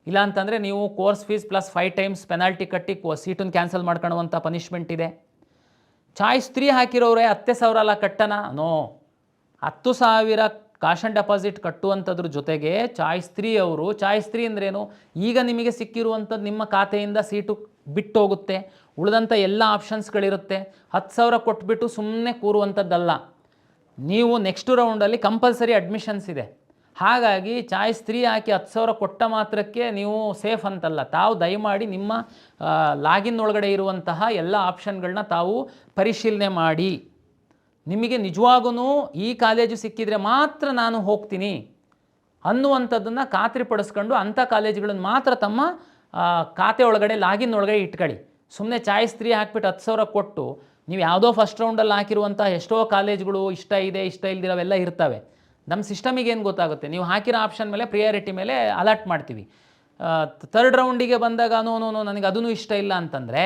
ಇಲ್ಲ ಅಂತಂದರೆ ನೀವು course fees plus 5 times penalty ಕಟ್ಟಿ ಸೀಟನ್ನು ಕ್ಯಾನ್ಸಲ್ ಮಾಡ್ಕೊಳ್ಳುವಂಥ ಪನಿಷ್ಮೆಂಟ್ ಇದೆ. ಚಾಯ್ಸ್ 3 ಹಾಕಿರೋರೆ 10,000 ಅಲ್ಲ ಕಟ್ಟನ, ನೋ, 10,000 ಕಾಶನ್ ಡೆಪಾಸಿಟ್ ಕಟ್ಟುವಂಥದ್ರ ಜೊತೆಗೆ ಚಾಯ್ಸ್ 3 ಅವರು, ಚಾಯ್ಸ್ 3 ಅಂದ್ರೇನು, ಈಗ ನಿಮಗೆ ಸಿಕ್ಕಿರುವಂಥದ್ದು ನಿಮ್ಮ ಖಾತೆಯಿಂದ ಸೀಟು ಬಿಟ್ಟು ಹೋಗುತ್ತೆ, ಉಳಿದಂಥ ಎಲ್ಲ ಆಪ್ಷನ್ಸ್ಗಳಿರುತ್ತೆ. 10,000 ಕೊಟ್ಬಿಟ್ಟು ಸುಮ್ಮನೆ ಕೂರುವಂಥದ್ದಲ್ಲ, ನೀವು ನೆಕ್ಸ್ಟ್ ರೌಂಡಲ್ಲಿ ಕಂಪಲ್ಸರಿ ಅಡ್ಮಿಷನ್ಸ್ ಇದೆ. ಹಾಗಾಗಿ ಚಾಯ್ಸ್ 3 ಹಾಕಿ 10,000 ಕೊಟ್ಟ ಮಾತ್ರಕ್ಕೆ ನೀವು ಸೇಫ್ ಅಂತಲ್ಲ. ತಾವು ದಯಮಾಡಿ ನಿಮ್ಮ ಲಾಗಿನ್ ಒಳಗಡೆ ಇರುವಂತಹ ಎಲ್ಲ ಆಪ್ಷನ್ಗಳನ್ನ ತಾವು ಪರಿಶೀಲನೆ ಮಾಡಿ. ನಿಮಗೆ ನಿಜವಾಗೂ ಈ ಕಾಲೇಜು ಸಿಕ್ಕಿದರೆ ಮಾತ್ರ ನಾನು ಹೋಗ್ತೀನಿ ಅನ್ನುವಂಥದ್ದನ್ನು ಖಾತ್ರಿಪಡಿಸ್ಕೊಂಡು ಅಂಥ ಕಾಲೇಜುಗಳನ್ನು ಮಾತ್ರ ತಮ್ಮ ಖಾತೆ ಒಳಗಡೆ ಲಾಗಿನ್ ಒಳಗಡೆ ಇಟ್ಕೊಳ್ಳಿ. ಸುಮ್ಮನೆ ಚಾಯ್ಸ್ 3 ಹಾಕ್ಬಿಟ್ಟು 10,000 ಕೊಟ್ಟು ನೀವು ಯಾವುದೋ ಫಸ್ಟ್ ರೌಂಡಲ್ಲಿ ಹಾಕಿರುವಂಥ ಎಷ್ಟೋ ಕಾಲೇಜುಗಳು ಇಷ್ಟ ಇದೆ ಇಷ್ಟ ಇಲ್ದಿರೋವೆಲ್ಲ ಇರ್ತವೆ. ನಮ್ಮ ಸಿಸ್ಟಮಿಗೆ ಏನು ಗೊತ್ತಾಗುತ್ತೆ, ನೀವು ಹಾಕಿರೋ ಆಪ್ಷನ್ ಮೇಲೆ ಪ್ರಿಯಾರಿಟಿ ಮೇಲೆ ಅಲರ್ಟ್ ಮಾಡ್ತೀವಿ. 3rd ರೌಂಡಿಗೆ ಬಂದಾಗ ನೋ ನನಗೆ ಅದೂ ಇಷ್ಟ ಇಲ್ಲ ಅಂತಂದರೆ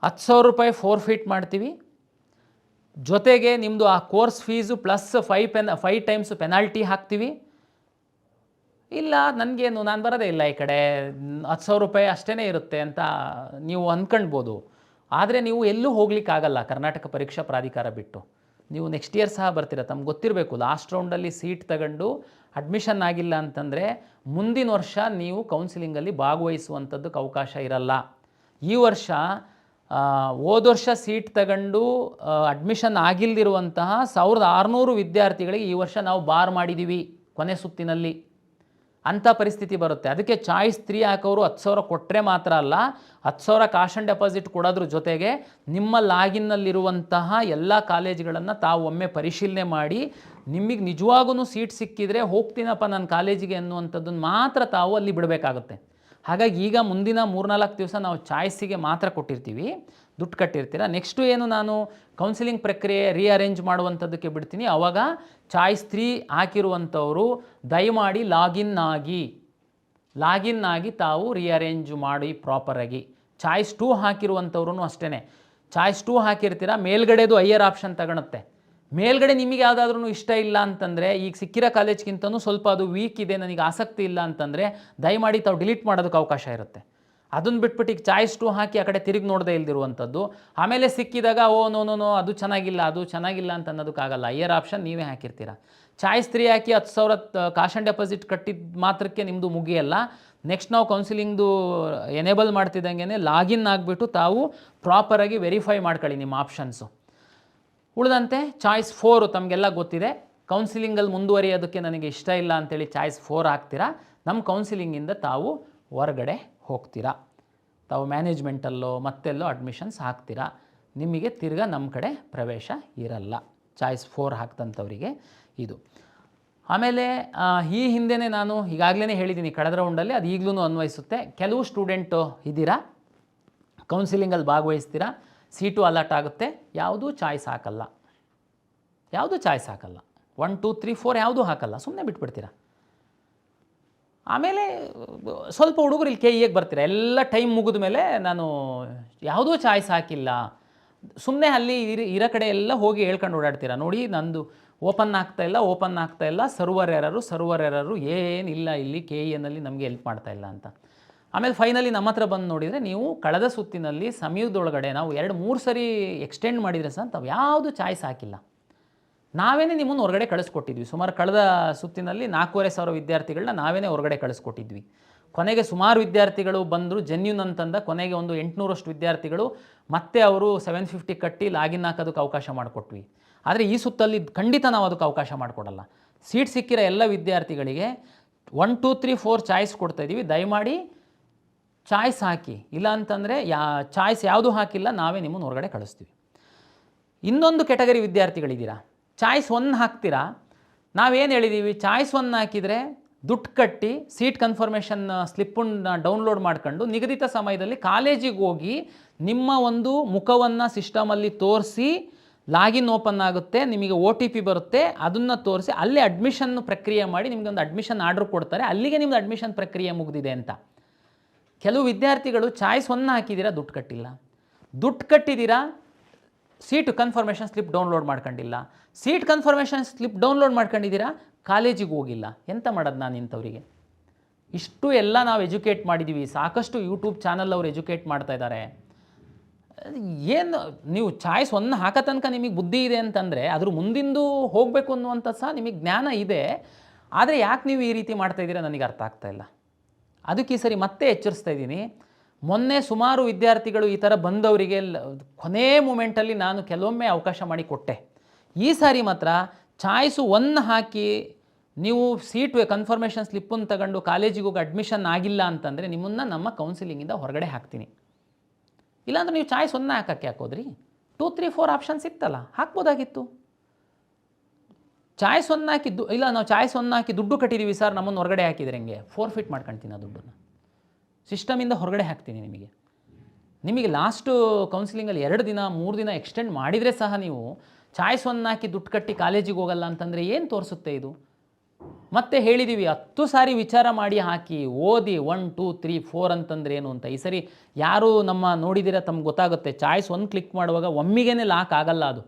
10,000 ರೂಪಾಯಿ ಫೋರ್ಫಿಟ್ ಮಾಡ್ತೀವಿ. ಜೊತೆಗೆ ನಿಮ್ಮದು ಆ course fees plus 5 times penalty ಹಾಕ್ತೀವಿ. ಇಲ್ಲ ನನಗೇನು, ನಾನು ಬರೋದೇ ಇಲ್ಲ ಈ ಕಡೆ, 10,000 ರೂಪಾಯಿ ಅಷ್ಟೇ ಇರುತ್ತೆ ಅಂತ ನೀವು ಅಂದ್ಕೊಳ್ಬೋದು. ಆದರೆ ನೀವು ಎಲ್ಲೂ ಹೋಗ್ಲಿಕ್ಕಾಗಲ್ಲ ಕರ್ನಾಟಕ ಪರೀಕ್ಷಾ ಪ್ರಾಧಿಕಾರ ಬಿಟ್ಟು. ನೀವು ನೆಕ್ಸ್ಟ್ ಇಯರ್ ಸಹ ಬರ್ತೀರ. ತಮ್ಗೆ ಗೊತ್ತಿರಬೇಕು, ಲಾಸ್ಟ್ ರೌಂಡಲ್ಲಿ ಸೀಟ್ ತಗೊಂಡು ಅಡ್ಮಿಷನ್ ಆಗಿಲ್ಲ ಅಂತಂದರೆ ಮುಂದಿನ ವರ್ಷ ನೀವು ಕೌನ್ಸಿಲಿಂಗಲ್ಲಿ ಭಾಗವಹಿಸುವಂಥದ್ದಕ್ಕೆ ಅವಕಾಶ ಇರಲ್ಲ. ಈ ವರ್ಷ ಹೋದ ವರ್ಷ ಸೀಟ್ ತಗೊಂಡು ಅಡ್ಮಿಷನ್ ಆಗಿಲ್ಲದಿರುವಂತಹ 1,600 ವಿದ್ಯಾರ್ಥಿಗಳಿಗೆ ಈ ವರ್ಷ ನಾವು ಬಾರ್ ಮಾಡಿದ್ದೀವಿ ಕೊನೆ ಸುತ್ತಿನಲ್ಲಿ. ಅಂಥ ಪರಿಸ್ಥಿತಿ ಬರುತ್ತೆ. ಅದಕ್ಕೆ ಚಾಯ್ಸ್ 3 ಹಾಕೋರು 10,000 ಕೊಟ್ಟರೆ ಮಾತ್ರ ಅಲ್ಲ, 10,000 ಕಾಶನ್ ಡೆಪಾಸಿಟ್ ಕೊಡೋದ್ರ ಜೊತೆಗೆ ನಿಮ್ಮ ಲಾಗಿನ್ನಲ್ಲಿರುವಂತಹ ಎಲ್ಲ ಕಾಲೇಜುಗಳನ್ನು ತಾವು ಒಮ್ಮೆ ಪರಿಶೀಲನೆ ಮಾಡಿ ನಿಮಗೆ ನಿಜವಾಗೂ ಸೀಟ್ ಸಿಕ್ಕಿದರೆ ಹೋಗ್ತೀನಪ್ಪ ನನ್ನ ಕಾಲೇಜಿಗೆ ಅನ್ನುವಂಥದ್ದನ್ನು ಮಾತ್ರ ತಾವು ಅಲ್ಲಿ ಬಿಡಬೇಕಾಗುತ್ತೆ. ಹಾಗಾಗಿ ಈಗ ಮುಂದಿನ 3-4 ದಿವಸ ನಾವು ಚಾಯ್ಸಿಗೆ ಮಾತ್ರ ಕೊಟ್ಟಿರ್ತೀವಿ, ದುಡ್ಡು ಕಟ್ಟಿರ್ತೀರ. ನೆಕ್ಸ್ಟು ಏನು ನಾನು ಕೌನ್ಸಿಲಿಂಗ್ ಪ್ರಕ್ರಿಯೆ ರೀಅರೇಂಜ್ ಮಾಡುವಂಥದ್ದಕ್ಕೆ ಬಿಡ್ತೀನಿ. ಆವಾಗ ಚಾಯ್ಸ್ 3 ಹಾಕಿರುವಂಥವರು ದಯಮಾಡಿ ಲಾಗಿನ್ ಆಗಿ ತಾವು ರೀಅರೇಂಜ್ ಮಾಡಿ ಪ್ರಾಪರಾಗಿ. ಚಾಯ್ಸ್ 2 ಹಾಕಿರುವಂಥವ್ರು ಅಷ್ಟೇ, ಚಾಯ್ಸ್ 2 ಹಾಕಿರ್ತೀರ, ಮೇಲ್ಗಡೆದು ಹೈಯರ್ ಆಪ್ಷನ್ ತಗೊಳುತ್ತೆ. ಮೇಲ್ಗಡೆ ನಿಮಗೆ ಯಾವುದಾದ್ರೂ ಇಷ್ಟ ಇಲ್ಲ ಅಂತಂದರೆ, ಈಗ ಸಿಕ್ಕಿರೋ ಕಾಲೇಜ್ಗಿಂತನೂ ಸ್ವಲ್ಪ ಅದು ವೀಕ್ ಇದೆ, ನನಗೆ ಆಸಕ್ತಿ ಇಲ್ಲ ಅಂತಂದರೆ ದಯಮಾಡಿ ತಾವು ಡಿಲೀಟ್ ಮಾಡೋದಕ್ಕೆ ಅವಕಾಶ ಇರುತ್ತೆ. ಅದನ್ನು ಬಿಟ್ಬಿಟ್ಟು ಈಗ ಚಾಯ್ಸ್ 2 ಹಾಕಿ ಆ ಕಡೆ ತಿರುಗಿ ನೋಡದೆ ಇಲ್ದಿರುವಂಥದ್ದು. ಆಮೇಲೆ ಸಿಕ್ಕಿದಾಗ ಓ ನೋ ಅದು ಚೆನ್ನಾಗಿಲ್ಲ ಅಂತ ಅನ್ನೋದಕ್ಕಾಗಲ್ಲ. ಹೈಯರ್ ಆಪ್ಷನ್ ನೀವೇ ಹಾಕಿರ್ತೀರ. ಚಾಯ್ಸ್ 3 ಹಾಕಿ 10,000 ಕಾಶ್ ಆನ್ ಡೆಪಾಸಿಟ್ ಕಟ್ಟಿದ ಮಾತ್ರಕ್ಕೆ ನಿಮ್ಮದು ಮುಗಿಯಲ್ಲ. ನೆಕ್ಸ್ಟ್ ನಾವು ಕೌನ್ಸಿಲಿಂಗ್ದು ಎನೇಬಲ್ ಮಾಡ್ತಿದ್ದಂಗೆ ಲಾಗಿನ್ ಆಗಿಬಿಟ್ಟು ತಾವು ಪ್ರಾಪರಾಗಿ ವೆರಿಫೈ ಮಾಡ್ಕೊಳ್ಳಿ ನಿಮ್ಮ ಆಪ್ಷನ್ಸು. ಉಳಿದಂತೆ ಚಾಯ್ಸ್ 4 ತಮಗೆಲ್ಲ ಗೊತ್ತಿದೆ. ಕೌನ್ಸಿಲಿಂಗಲ್ಲಿ ಮುಂದುವರಿಯೋದಕ್ಕೆ ನನಗೆ ಇಷ್ಟ ಇಲ್ಲ ಅಂತೇಳಿ ಚಾಯ್ಸ್ 4 ಹಾಕ್ತೀರಾ. ನಮ್ಮ ಕೌನ್ಸಿಲಿಂಗಿಂದ ತಾವು ಹೊರಗಡೆ ಹೋಗ್ತೀರಾ. ತಾವು ಮ್ಯಾನೇಜ್ಮೆಂಟಲ್ಲೋ ಮತ್ತೆಲ್ಲೋ ಅಡ್ಮಿಷನ್ಸ್ ಹಾಕ್ತೀರಾ. ನಿಮಗೆ ತಿರ್ಗಾ ನಮ್ಮ ಕಡೆ ಪ್ರವೇಶ ಇರಲ್ಲ. ಚಾಯ್ಸ್ 4 ಹಾಕ್ತಂಥವರಿಗೆ ಇದು. ಆಮೇಲೆ ಈ ಹಿಂದೆಯೇ ನಾನು ಈಗಾಗಲೇ ಹೇಳಿದ್ದೀನಿ ಕಳೆದ ರೌಂಡಲ್ಲಿ, ಅದು ಈಗಲೂ ಅನ್ವಯಿಸುತ್ತೆ. ಕೆಲವು ಸ್ಟೂಡೆಂಟು ಇದ್ದೀರಾ, ಕೌನ್ಸಿಲಿಂಗಲ್ಲಿ ಭಾಗವಹಿಸ್ತೀರಾ, ಸೀಟು ಅಲಾಟ್ ಆಗುತ್ತೆ, ಯಾವುದೂ ಚಾಯ್ಸ್ ಹಾಕಲ್ಲ. 1 2 3 4 ಯಾವುದೂ ಹಾಕಲ್ಲ, ಸುಮ್ಮನೆ ಬಿಟ್ಬಿಡ್ತೀರಾ. ಆಮೇಲೆ ಸ್ವಲ್ಪ ಹುಡುಗರು ಇಲ್ಲಿ KEಗೆ ಬರ್ತೀರಾ, ಎಲ್ಲ ಟೈಮ್ ಮುಗಿದ ಮೇಲೆ ನಾನು ಯಾವುದೂ ಚಾಯ್ಸ್ ಹಾಕಿಲ್ಲ, ಸುಮ್ಮನೆ ಅಲ್ಲಿ ಇರೋ ಕಡೆ ಎಲ್ಲ ಹೋಗಿ ಹೇಳ್ಕೊಂಡು ಓಡಾಡ್ತೀರಾ. ನೋಡಿ ನಂದು ಓಪನ್ ಆಗ್ತಾ ಇಲ್ಲ, ಸರ್ವರ್ ಎರರು ಏನಿಲ್ಲ, ಇಲ್ಲಿ KEನಲ್ಲಿ ನಮಗೆ ಹೆಲ್ಪ್ ಮಾಡ್ತಾ ಇಲ್ಲ ಅಂತ. ಆಮೇಲೆ ಫೈನಲಿ ನಮ್ಮ ಹತ್ರ ಬಂದು ನೋಡಿದರೆ ನೀವು ಕಳೆದ ಸುತ್ತಿನಲ್ಲಿ ಸಮಯದೊಳಗಡೆ ನಾವು 2-3 ಸರಿ ಎಕ್ಸ್ಟೆಂಡ್ ಮಾಡಿದರೆ ಸಹ ತಾವು ಯಾವುದು ಚಾಯ್ಸ್ ಹಾಕಿಲ್ಲ. ನಾವೇನೇ ನಿಮ್ಮನ್ನು ಹೊರಗಡೆ ಕಳಿಸ್ಕೊಟ್ಟಿದ್ವಿ. ಸುಮಾರು ಕಳೆದ ಸುತ್ತಿನಲ್ಲಿ 4,500 ವಿದ್ಯಾರ್ಥಿಗಳನ್ನ ನಾವೇನೇ ಹೊರಗಡೆ ಕಳಿಸ್ಕೊಟ್ಟಿದ್ವಿ. ಕೊನೆಗೆ ಸುಮಾರು ವಿದ್ಯಾರ್ಥಿಗಳು ಬಂದರು, ಜೆನ್ಯೂನ್ ಅಂತಂದ. ಕೊನೆಗೆ ಒಂದು 800ರಷ್ಟು ವಿದ್ಯಾರ್ಥಿಗಳು ಮತ್ತೆ ಅವರು 750 ಕಟ್ಟಿ ಲಾಗಿನ್ ಹಾಕೋದಕ್ಕೆ ಅವಕಾಶ ಮಾಡಿಕೊಟ್ವಿ. ಆದರೆ ಈ ಸುತ್ತಲ್ಲಿ ಖಂಡಿತ ನಾವು ಅದಕ್ಕೆ ಅವಕಾಶ ಮಾಡಿಕೊಡಲ್ಲ. ಸೀಟ್ ಸಿಕ್ಕಿರೋ ಎಲ್ಲ ವಿದ್ಯಾರ್ಥಿಗಳಿಗೆ 1 2 3 4 ಚಾಯ್ಸ್ ಕೊಡ್ತಾಯಿದ್ದೀವಿ. ದಯಮಾಡಿ ಚಾಯ್ಸ್ ಹಾಕಿ, ಇಲ್ಲ ಅಂತಂದರೆ ಚಾಯ್ಸ್ ಯಾವುದೂ ಹಾಕಿಲ್ಲ, ನಾವೇ ನಿಮ್ಮನ್ನು ಹೊರಗಡೆ ಕಳಿಸ್ತೀವಿ. ಇನ್ನೊಂದು ಕೆಟಗರಿ ವಿದ್ಯಾರ್ಥಿಗಳಿದ್ದೀರಾ, ಚಾಯ್ಸ್ 1 ಹಾಕ್ತೀರಾ. ನಾವೇನು ಹೇಳಿದ್ದೀವಿ, ಚಾಯ್ಸ್ 1 ಹಾಕಿದರೆ ದುಡ್ಡು ಕಟ್ಟಿ ಸೀಟ್ ಕನ್ಫರ್ಮೇಷನ್ ಸ್ಲಿಪ್ಪನ್ನು ಡೌನ್ಲೋಡ್ ಮಾಡ್ಕೊಂಡು ನಿಗದಿತ ಸಮಯದಲ್ಲಿ ಕಾಲೇಜಿಗೆ ಹೋಗಿ ನಿಮ್ಮ ಒಂದು ಮುಖವನ್ನು ಸಿಸ್ಟಮಲ್ಲಿ ತೋರಿಸಿ ಲಾಗಿನ್ ಓಪನ್ ಆಗುತ್ತೆ, ನಿಮಗೆ OTP ಬರುತ್ತೆ, ಅದನ್ನು ತೋರಿಸಿ ಅಲ್ಲೇ ಅಡ್ಮಿಷನ್ ಪ್ರಕ್ರಿಯೆ ಮಾಡಿ ನಿಮಗೆ ಒಂದು ಅಡ್ಮಿಷನ್ ಆರ್ಡ್ರ್ ಕೊಡ್ತಾರೆ. ಅಲ್ಲಿಗೆ ನಿಮ್ಮದು ಅಡ್ಮಿಷನ್ ಪ್ರಕ್ರಿಯೆ ಮುಗಿದಿದೆ ಅಂತ. ಕೆಲವು ವಿದ್ಯಾರ್ಥಿಗಳು ಚಾಯ್ಸ್ 1 ಹಾಕಿದ್ದೀರಾ, ದುಡ್ಡು ಕಟ್ಟಿಲ್ಲ, ದುಡ್ಡು ಕಟ್ಟಿದ್ದೀರಾ, ಸೀಟ್ ಕನ್ಫರ್ಮೇಷನ್ ಸ್ಲಿಪ್ ಡೌನ್ಲೋಡ್ ಮಾಡ್ಕೊಂಡಿಲ್ಲ, ಸೀಟ್ ಕನ್ಫರ್ಮೇಷನ್ ಸ್ಲಿಪ್ ಡೌನ್ಲೋಡ್ ಮಾಡ್ಕೊಂಡಿದ್ದೀರಾ, ಕಾಲೇಜಿಗೆ ಹೋಗಿಲ್ಲ. ಎಂತ ಮಾಡೋದು ನಾನು ಇಂಥವರಿಗೆ? ಇಷ್ಟು ಎಲ್ಲ ನಾವು ಎಜುಕೇಟ್ ಮಾಡಿದ್ದೀವಿ. ಸಾಕಷ್ಟು ಯೂಟ್ಯೂಬ್ ಚಾನಲ್ ಅವರು ಎಜುಕೇಟ್ ಮಾಡ್ತಾ ಇದ್ದಾರೆ. ಏನು ನೀವು ಚಾಯ್ಸ್ 1 ಹಾಕೋ ತನಕ ನಿಮಗೆ ಬುದ್ಧಿ ಇದೆ ಅಂತಂದರೆ ಅದ್ರ ಮುಂದಿಂದು ಹೋಗಬೇಕು ಅನ್ನುವಂಥ ಸಹ ನಿಮಗೆ ಜ್ಞಾನ ಇದೆ. ಆದರೆ ಯಾಕೆ ನೀವು ಈ ರೀತಿ ಮಾಡ್ತಾಯಿದ್ದೀರಾ ನನಗೆ ಅರ್ಥ ಆಗ್ತಾಯಿಲ್ಲ. ಅದಕ್ಕೆ ಈ ಸರಿ ಮತ್ತೆ ಎಚ್ಚರಿಸ್ತಾ ಇದ್ದೀನಿ. ಮೊನ್ನೆ ಸುಮಾರು ವಿದ್ಯಾರ್ಥಿಗಳು ಈ ಥರ ಬಂದವರಿಗೆ ಕೊನೆ ಮೂಮೆಂಟಲ್ಲಿ ನಾನು ಕೆಲವೊಮ್ಮೆ ಅವಕಾಶ ಮಾಡಿ ಕೊಟ್ಟೆ. ಈ ಸಾರಿ ಮಾತ್ರ ಚಾಯ್ಸು 1 ಹಾಕಿ ನೀವು ಸೀಟ್ ಕನ್ಫರ್ಮೇಷನ್ ಸ್ಲಿಪ್ಪನ್ನು ತಗೊಂಡು ಕಾಲೇಜಿಗೆ ಹೋಗಿ ಅಡ್ಮಿಷನ್ ಆಗಿಲ್ಲ ಅಂತಂದರೆ ನಿಮ್ಮನ್ನು ನಮ್ಮ ಕೌನ್ಸಿಲಿಂಗಿಂದ ಹೊರಗಡೆ ಹಾಕ್ತೀನಿ. ಇಲ್ಲಾಂದ್ರೆ ನೀವು ಚಾಯ್ಸ್ 1 ಹಾಕೋಕ್ಕೆ ಹಾಕೋದ್ರಿ. 2 3 4 ಆಪ್ಷನ್ಸ್ ಇತ್ತಲ್ಲ, ಹಾಕ್ಬೋದಾಗಿತ್ತು. ಚಾಯ್ಸ್ 1 ಹಾಕಿ ಇಲ್ಲ ನಾವು ಚಾಯ್ಸ್ 1 ಹಾಕಿ ದುಡ್ಡು ಕಟ್ಟಿದ್ದೀವಿ ಸರ್, ನಮ್ಮನ್ನು ಹೊರಗಡೆ ಹಾಕಿದ್ರೆ ಹೆಂಗೆ? ಫೋರ್ಫಿಟ್ ಮಾಡ್ಕೊಳ್ತೀನಿ ಆ ದುಡ್ಡನ್ನು, ಸಿಸ್ಟಮಿಂದ ಹೊರಗಡೆ ಹಾಕ್ತೀನಿ. ನಿಮಗೆ ಲಾಸ್ಟು ಕೌನ್ಸಿಲಿಂಗಲ್ಲಿ 2 ದಿನ 3 ದಿನ ಎಕ್ಸ್ಟೆಂಡ್ ಮಾಡಿದರೆ ಸಹ ನೀವು ಚಾಯ್ಸ್ 1 ಹಾಕಿ ದುಡ್ಡು ಕಟ್ಟಿ ಕಾಲೇಜಿಗೆ ಹೋಗಲ್ಲ ಅಂತಂದರೆ ಏನು ತೋರಿಸುತ್ತೆ ಇದು? ಮತ್ತೆ ಹೇಳಿದ್ದೀವಿ 10 ಸಾರಿ ವಿಚಾರ ಮಾಡಿ ಹಾಕಿ, ಓದಿ 1 2 3 4 ಅಂತಂದ್ರೆ ಏನು ಅಂತ. ಈ ಸರಿ ಯಾರು ನಮ್ಮ ನೋಡಿದಿರ ತಮ್ಗೆ ಗೊತ್ತಾಗುತ್ತೆ. ಚಾಯ್ಸ್ 1 ಕ್ಲಿಕ್ ಮಾಡುವಾಗ ಒಮ್ಮಿಗೆ ಲಾಕ್ ಆಗಲ್ಲ, ಅದು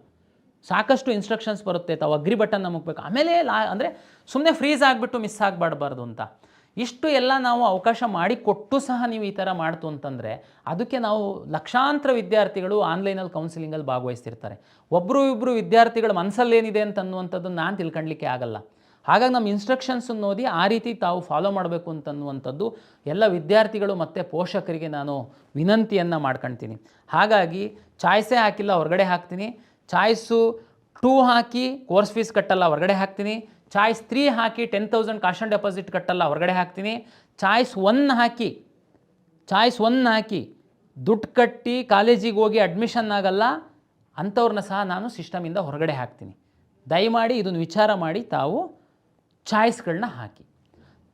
ಸಾಕಷ್ಟು ಇನ್ಸ್ಟ್ರಕ್ಷನ್ಸ್ ಬರುತ್ತೆ. ತಾವು ಅಗ್ರಿ ಬಟನ್ ನಮಗಬೇಕು, ಆಮೇಲೆ ಅಂದರೆ ಸುಮ್ಮನೆ ಫ್ರೀಸ್ ಆಗಿಬಿಟ್ಟು ಮಿಸ್ ಆಗಬಾರ್ದು ಅಂತ. ಇಷ್ಟು ಎಲ್ಲ ನಾವು ಅವಕಾಶ ಮಾಡಿ ಕೊಟ್ಟು ಸಹ ನೀವು ಈ ಥರ ಮಾಡ್ತು ಅಂತಂದರೆ ಅದಕ್ಕೆ ನಾವು ಲಕ್ಷಾಂತರ ವಿದ್ಯಾರ್ಥಿಗಳು ಆನ್ಲೈನಲ್ಲಿ ಕೌನ್ಸಿಲಿಂಗಲ್ಲಿ ಭಾಗವಹಿಸ್ತಿರ್ತಾರೆ. ಒಬ್ಬರು ಇಬ್ಬರು ವಿದ್ಯಾರ್ಥಿಗಳ ಮನಸ್ಸಲ್ಲೇನಿದೆ ಅಂತನ್ನುವಂಥದ್ದು ನಾನು ತಿಳ್ಕೊಳ್ಳಿಕ್ಕೆ ಆಗಲ್ಲ. ಹಾಗಾಗಿ ನಮ್ಮ ಇನ್ಸ್ಟ್ರಕ್ಷನ್ಸನ್ನು ಓದಿ ಆ ರೀತಿ ತಾವು ಫಾಲೋ ಮಾಡಬೇಕು ಅಂತನ್ನುವಂಥದ್ದು ಎಲ್ಲ ವಿದ್ಯಾರ್ಥಿಗಳು ಮತ್ತು ಪೋಷಕರಿಗೆ ನಾನು ವಿನಂತಿಯನ್ನು ಮಾಡ್ಕೊಳ್ತೀನಿ. ಹಾಗಾಗಿ ಚಾಯ್ಸೇ ಹಾಕಿಲ್ಲ, ಹೊರಗಡೆ ಹಾಕ್ತೀನಿ. ಚಾಯ್ಸು 2 ಹಾಕಿ ಕೋರ್ಸ್ ಫೀಸ್ ಕಟ್ಟಲ್ಲ, ಹೊರಗಡೆ ಹಾಕ್ತೀನಿ. ಚಾಯ್ಸ್ 3 ಹಾಕಿ 10,000 ಕಾಶ್ ಆನ್ ಡೆಪಾಸಿಟ್ ಕಟ್ಟಲ್ಲ, ಹೊರಗಡೆ ಹಾಕ್ತೀನಿ. ಚಾಯ್ಸ್ 1 ಹಾಕಿ ದುಡ್ಡು ಕಟ್ಟಿ ಕಾಲೇಜಿಗೆ ಹೋಗಿ ಅಡ್ಮಿಷನ್ ಆಗಲ್ಲ ಅಂಥವ್ರನ್ನ ಸಹ ನಾನು ಸಿಸ್ಟಮಿಂದ ಹೊರಗಡೆ ಹಾಕ್ತೀನಿ. ದಯಮಾಡಿ ಇದನ್ನು ವಿಚಾರ ಮಾಡಿ ತಾವು ಚಾಯ್ಸ್ಗಳನ್ನ ಹಾಕಿ.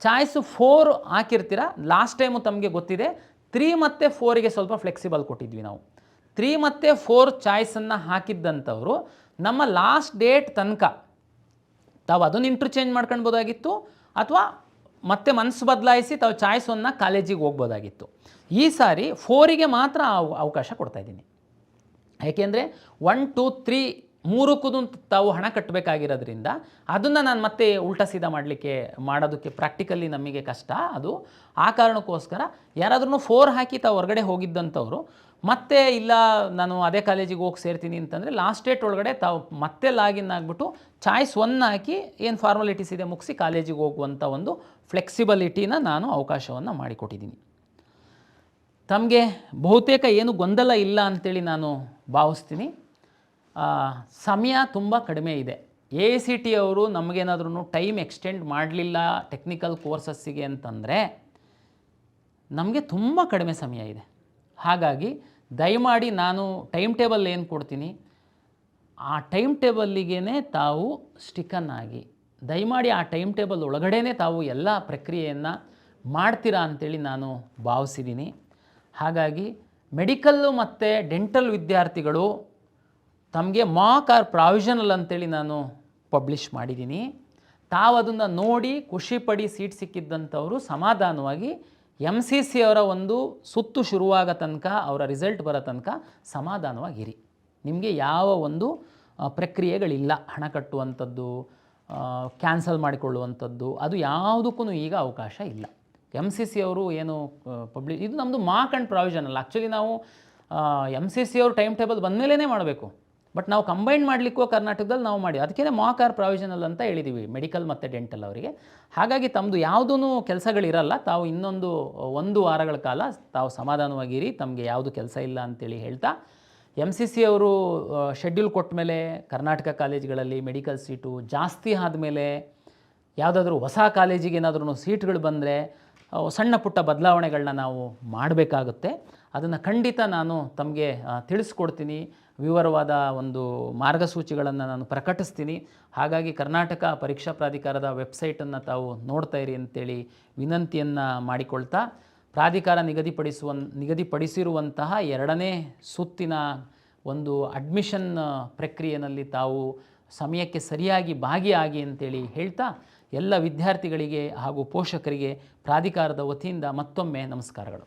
ಚಾಯ್ಸು 4 ಹಾಕಿರ್ತೀರ. ಲಾಸ್ಟ್ ಟೈಮು ತಮಗೆ ಗೊತ್ತಿದೆ 3 ಮತ್ತು 4ಗೆ ಸ್ವಲ್ಪ ಫ್ಲೆಕ್ಸಿಬಲ್ ಕೊಟ್ಟಿದ್ವಿ ನಾವು. 3 ಮತ್ತು 4 ಚಾಯ್ಸನ್ನು ಹಾಕಿದ್ದಂಥವರು ನಮ್ಮ ಲಾಸ್ಟ್ ಡೇಟ್ ತನಕ ತಾವು ಅದನ್ನು ಇಂಟರ್ಚೇಂಜ್ ಮಾಡ್ಕೊಳ್ಬೋದಾಗಿತ್ತು, ಅಥವಾ ಮತ್ತೆ ಮನಸ್ಸು ಬದಲಾಯಿಸಿ ತಾವು ಚಾಯ್ಸ್ 1 ಕಾಲೇಜಿಗೆ ಹೋಗ್ಬೋದಾಗಿತ್ತು. ಈ ಸಾರಿ 4ಗೆ ಮಾತ್ರ ಅವಕಾಶ ಕೊಡ್ತಾಯಿದ್ದೀನಿ. ಯಾಕೆಂದರೆ 1 2 3 ಮೂರಕ್ಕೂ ತಾವು ಹಣ ಕಟ್ಟಬೇಕಾಗಿರೋದ್ರಿಂದ ಅದನ್ನು ನಾನು ಮತ್ತೆ ಉಲ್ಟಾ ಸೀದಾ ಮಾಡೋದಕ್ಕೆ ಪ್ರಾಕ್ಟಿಕಲಿ ನಮಗೆ ಕಷ್ಟ. ಅದು ಆ ಕಾರಣಕ್ಕೋಸ್ಕರ ಯಾರಾದ್ರೂ 4 ಹಾಕಿ ತಾವು ಹೊರಗಡೆ ಹೋಗಿದ್ದಂಥವ್ರು ಮತ್ತೆ ಇಲ್ಲ ನಾನು ಅದೇ ಕಾಲೇಜಿಗೆ ಹೋಗಿ ಸೇರ್ತೀನಿ ಅಂತಂದರೆ ಲಾಸ್ಟ್ ಡೇಟ್ ಒಳಗಡೆ ತಾವು ಮತ್ತೆ ಲಾಗಿನ್ ಆಗಿಬಿಟ್ಟು ಚಾಯ್ಸ್ 1 ಹಾಕಿ ಏನು ಫಾರ್ಮಾಲಿಟೀಸ್ ಇದೆ ಮುಗಿಸಿ ಕಾಲೇಜಿಗೆ ಹೋಗುವಂಥ ಒಂದು ಫ್ಲೆಕ್ಸಿಬಿಲಿಟಿನ ನಾನು ಅವಕಾಶವನ್ನು ಮಾಡಿಕೊಟ್ಟಿದ್ದೀನಿ. ತಮಗೆ ಬಹುತೇಕ ಏನು ಗೊಂದಲ ಇಲ್ಲ ಅಂಥೇಳಿ ನಾನು ಭಾವಿಸ್ತೀನಿ. ಸಮಯ ತುಂಬ ಕಡಿಮೆ ಇದೆ. AICTE ಅವರು ನಮಗೇನಾದ್ರೂ ಟೈಮ್ ಎಕ್ಸ್ಟೆಂಡ್ ಮಾಡಲಿಲ್ಲ ಟೆಕ್ನಿಕಲ್ ಕೋರ್ಸಸ್ಸಿಗೆ ಅಂತಂದರೆ ನಮಗೆ ತುಂಬ ಕಡಿಮೆ ಸಮಯ ಇದೆ. ಹಾಗಾಗಿ ದಯಮಾಡಿ ನಾನು ಟೈಮ್ ಟೇಬಲ್ ಏನು ಕೊಡ್ತೀನಿ ಆ ಟೈಮ್ ಟೇಬಲ್ಲಿಗೇ ತಾವು ಸ್ಟಿಕನ್ನಾಗಿ ದಯಮಾಡಿ ಆ ಟೈಮ್ ಟೇಬಲ್ ಒಳಗಡೆ ತಾವು ಎಲ್ಲ ಪ್ರಕ್ರಿಯೆಯನ್ನು ಮಾಡ್ತೀರಾ ಅಂಥೇಳಿ ನಾನು ಭಾವಿಸಿದ್ದೀನಿ. ಹಾಗಾಗಿ ಮೆಡಿಕಲ್ಲು ಮತ್ತು ಡೆಂಟಲ್ ವಿದ್ಯಾರ್ಥಿಗಳು ತಮಗೆ ಮಾಕ್ ಆರ್ ಪ್ರಾವಿಷನಲ್ ಅಂತೇಳಿ ನಾನು ಪಬ್ಲಿಷ್ ಮಾಡಿದ್ದೀನಿ. ತಾವು ಅದನ್ನು ನೋಡಿ ಖುಷಿಪಡಿ ಸೀಟ್ ಸಿಕ್ಕಿದ್ದಂಥವರು ಸಮಾಧಾನವಾಗಿ MCC ಅವರ ಒಂದು ಸುತ್ತು ಶುರುವಾಗ ತನಕ ಅವರ ರಿಸಲ್ಟ್ ಬರೋ ತನಕ ಸಮಾಧಾನವಾಗಿರಿ. ನಿಮಗೆ ಯಾವ ಒಂದು ಪ್ರಕ್ರಿಯೆಗಳಿಲ್ಲ, ಹಣ ಕಟ್ಟುವಂಥದ್ದು, ಕ್ಯಾನ್ಸಲ್ ಮಾಡಿಕೊಳ್ಳುವಂಥದ್ದು, ಅದು ಯಾವುದಕ್ಕೂ ಈಗ ಅವಕಾಶ ಇಲ್ಲ. MCC ಅವರು ಏನು ಇದು ನಮ್ಮದು ಮಾಕ್ ಆ್ಯಂಡ್ ಪ್ರಾವಿಷನಲ್. ಆ್ಯಕ್ಚುಲಿ ನಾವು MCC ಅವರು ಟೈಮ್ ಟೇಬಲ್ ಬಂದಮೇಲೇ ಮಾಡಬೇಕು. ಬಟ್ ನಾವು ಕಂಬೈನ್ ಮಾಡಲಿಕ್ಕೂ ಕರ್ನಾಟಕದಲ್ಲಿ ನಾವು ಮಾಡಿ ಅದಕ್ಕೇ ಮಾಕ್ ಆರ್ ಪ್ರಾವಿಷನಲ್ ಅಂತ ಹೇಳಿದ್ದೀವಿ ಮೆಡಿಕಲ್ ಮತ್ತು ಡೆಂಟಲ್ ಅವರಿಗೆ. ಹಾಗಾಗಿ ತಮ್ಮದು ಯಾವುದೂ ಕೆಲಸಗಳಿರಲ್ಲ. ತಾವು ಇನ್ನೊಂದು 1 ವಾರಗಳ ಕಾಲ ತಾವು ಸಮಾಧಾನವಾಗಿರಿ, ತಮಗೆ ಯಾವುದು ಕೆಲಸ ಇಲ್ಲ ಅಂತೇಳಿ ಹೇಳ್ತಾ MCC ಅವರು ಶೆಡ್ಯೂಲ್ ಕೊಟ್ಟ ಮೇಲೆ ಕರ್ನಾಟಕ ಕಾಲೇಜುಗಳಲ್ಲಿ ಮೆಡಿಕಲ್ ಸೀಟು ಜಾಸ್ತಿ ಆದಮೇಲೆ ಯಾವುದಾದ್ರೂ ಹೊಸ ಕಾಲೇಜಿಗೆ ಏನಾದ್ರೂ ಸೀಟ್ಗಳು ಬಂದರೆ ಸಣ್ಣ ಪುಟ್ಟ ಬದಲಾವಣೆಗಳನ್ನ ನಾವು ಮಾಡಬೇಕಾಗುತ್ತೆ. ಅದನ್ನು ಖಂಡಿತ ನಾನು ತಮಗೆ ತಿಳಿಸ್ಕೊಡ್ತೀನಿ. ವಿವರವಾದ ಒಂದು ಮಾರ್ಗಸೂಚಿಗಳನ್ನು ನಾನು ಪ್ರಕಟಿಸ್ತೀನಿ. ಹಾಗಾಗಿ ಕರ್ನಾಟಕ ಪರೀಕ್ಷಾ ಪ್ರಾಧಿಕಾರದ ವೆಬ್ಸೈಟನ್ನು ತಾವು ನೋಡ್ತಾ ಇರಿ ಅಂತೇಳಿ ವಿನಂತಿಯನ್ನು ಮಾಡಿಕೊಳ್ತಾ, ಪ್ರಾಧಿಕಾರ ನಿಗದಿಪಡಿಸಿರುವಂತಹ 2ನೇ ಸುತ್ತಿನ ಒಂದು ಅಡ್ಮಿಷನ್ ಪ್ರಕ್ರಿಯೆಯಲ್ಲಿ ತಾವು ಸಮಯಕ್ಕೆ ಸರಿಯಾಗಿ ಭಾಗಿಯಾಗಿ ಅಂತೇಳಿ ಹೇಳ್ತಾ ಎಲ್ಲ ವಿದ್ಯಾರ್ಥಿಗಳಿಗೆ ಹಾಗೂ ಪೋಷಕರಿಗೆ ಪ್ರಾಧಿಕಾರದ ವತಿಯಿಂದ ಮತ್ತೊಮ್ಮೆ ನಮಸ್ಕಾರಗಳು.